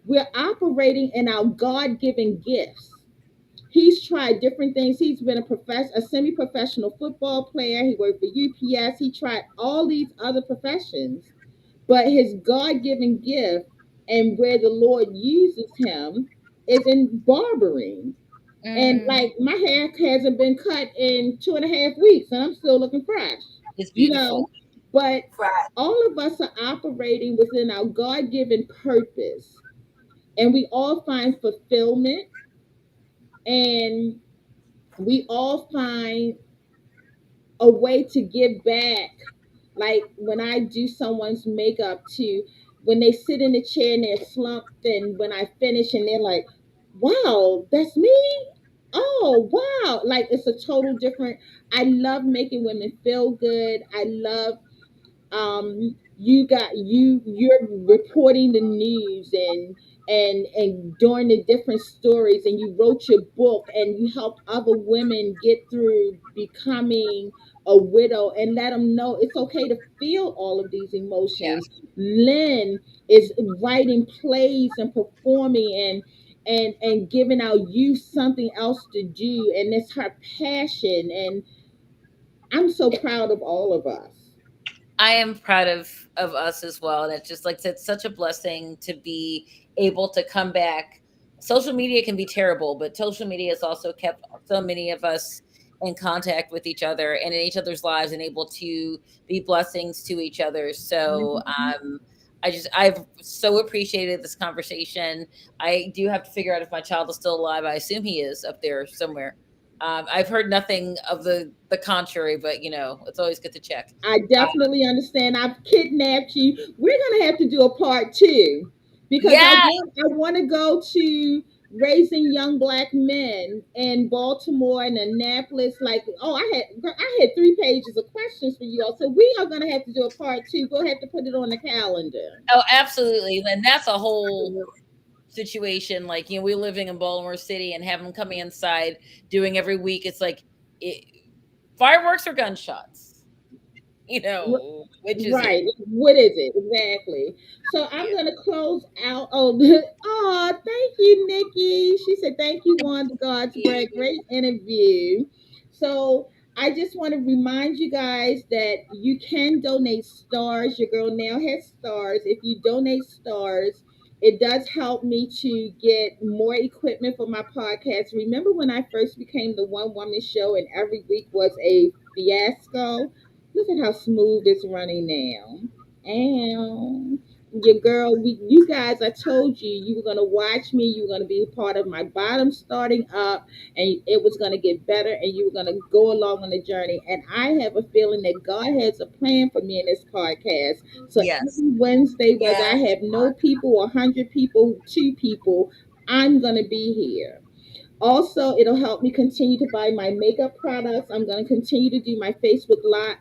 We're operating in our God-given gifts. He's tried different things. He's been a semi-professional football player. He worked for UPS. He tried all these other professions, but his God-given gift and where the Lord uses him is in barbering. And Mm, like my hair hasn't been cut in 2.5 weeks, and I'm still looking fresh, it's you beautiful. know. But Right. all of us are operating within our God-given purpose, and we all find fulfillment, and we all find a way to give back. Like when I do someone's makeup, to when they sit in the chair and they're slumped, and when I finish and they're like, wow, that's me. Oh, wow. Like it's a total different. I love making women feel good. I love you're reporting the news, and doing the different stories, and you wrote your book, and you helped other women get through becoming a widow, and let them know it's okay to feel all of these Yeah. emotions. Lynn is writing plays and performing, and giving our youth something else to do, and it's her passion, and I'm so proud of all of us. I am proud of us as well, and it's just like it's such a blessing to be able to come back. Social media can be terrible, but social media has also kept so many of us in contact with each other and in each other's lives, and able to be blessings to each other. So Mhm. I've so appreciated this conversation. I do have to figure out if my child is still alive. I assume he is up there somewhere. I've heard nothing of the contrary, but it's always good to check. I definitely understand. I've kidnapped you. We're gonna have to do a part two, because I Yeah. want I want to go to raising young black men in Baltimore and Annapolis. Like, oh, I had 3 pages of questions for you all. So we are gonna have to do a part two. We'll have to put it on the calendar. Oh, absolutely. And that's a whole situation. Like, we living in Baltimore City and have them coming inside doing every week. It's like it, fireworks or gunshots. which is it? Right. What is it exactly? So I'm gonna close out. Oh, oh, thank you, Nikki. She said, "Thank you, Wanda God's great, Yeah. great interview." So I just want to remind you guys that you can donate stars. Your girl now has stars. If you donate stars, it does help me to get more equipment for my podcast. Remember when I first became the one woman show and every week was a fiasco? Look at how smooth it's running now. And your girl, you guys, I told you you were gonna watch me. You were gonna be part of my bottom starting up, and it was gonna get better, and you were gonna go along on the journey. And I have a feeling that God has a plan for me in this podcast. So Yes. every Wednesday, whether I Yes. have no people, 100 people, 2 people, I'm gonna be here. Also, it'll help me continue to buy my makeup products. I'm going to continue to do my Facebook live,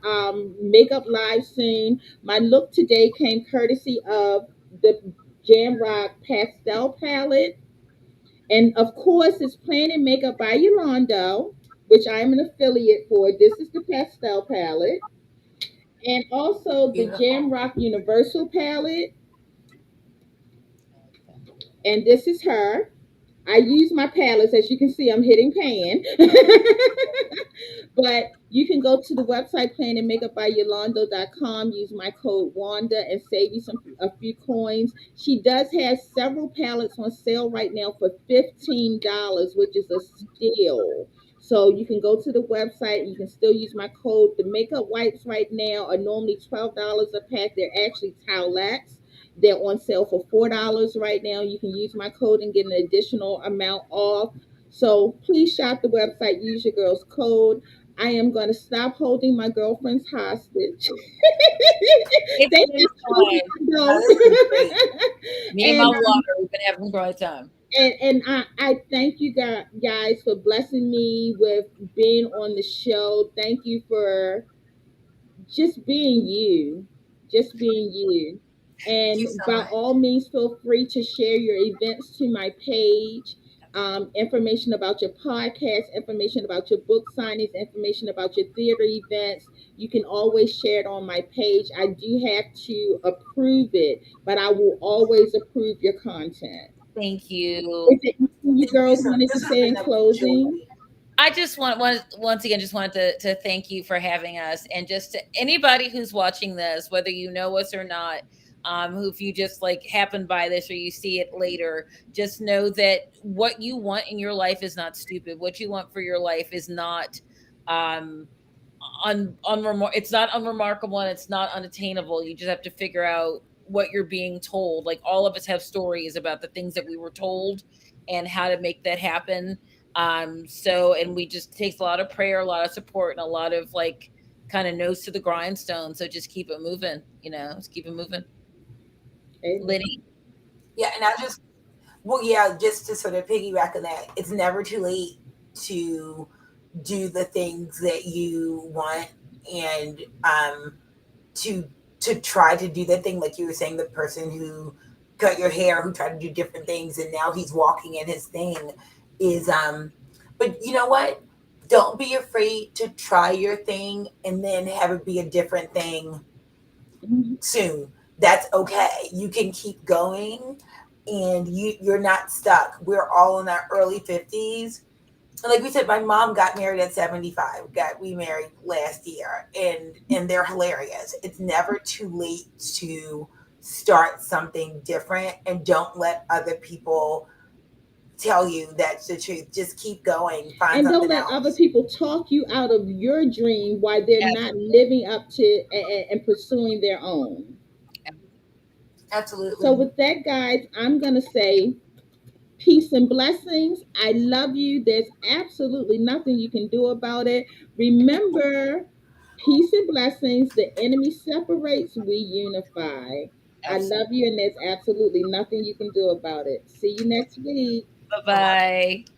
makeup live soon. My look today came courtesy of the Jamrock Pastel Palette. And of course, it's Plan and Makeup by Yolando, which I'm an affiliate for. This is the Pastel Palette. And also the Beautiful. Jamrock Universal Palette. And this is her. I use my palettes. As you can see, I'm hitting pan. But you can go to the website planandmakeupbyyolando.com, use my code Wanda and save you a few coins. She does have several palettes on sale right now for $15, which is a steal. So you can go to the website, you can still use my code. The makeup wipes right now are normally $12 a pack. They're actually towelettes. They're on sale for $4 right now. You can use my code and get an additional amount off. So please shop the website, use your girl's code. I am going to stop holding my girlfriends hostage. It's They been just told me fun. I Oh, don't. this is great. Me and my and water, we've been having a great time. I thank you guys for blessing me with being on the show. Thank you for just being you, just being you. Thank you And so by much. all means, feel free to share your events to my page. Information about your podcast, information about your book signings, information about your theater events. You can always share it on my page. I do have to approve it, but I will always approve your content. Thank you. Is there anything you Thank you girls so. wanted to This has say been in a joy. closing? I just once again just wanted to thank you for having us, and just to anybody who's watching this, whether you know us or not, who if you just like happen by this or you see it later, just know that what you want in your life is not stupid. What you want for your life is not um it's not unremarkable and it's not unattainable. You just have to figure out what you're being told. Like all of us have stories about the things that we were told and how to make that happen. So and we just takes a lot of prayer, a lot of support, and a lot of like kind of nose to the grindstone. So just keep it moving, just keep it moving. Amen. Liddy. Yeah, and I just well, yeah, just to sort of piggyback on that, it's never too late to do the things that you want and to try to do that thing like you were saying, the person who cut your hair, who tried to do different things and now he's walking in his thing is but you know what? Don't be afraid to try your thing and then have it be a different thing Mhm. soon. That's okay. You can keep going and you're not stuck. We're all in our early 50s. And like we said, my mom got married at 75. Got we married last year and they're hilarious. It's never too late to start something different and don't let other people tell you that's the truth. Just keep going, find And don't something let other else. people talk you out of your dream while they're not living up to and pursuing their own. So Absolutely. with that, guys, I'm gonna say peace and blessings. I love you. There's absolutely nothing you can do about it. Remember, peace and blessings. The enemy separates, we unify. I love Absolutely. you, and there's absolutely nothing you can do about it. See you next week. Bye Bye bye. bye.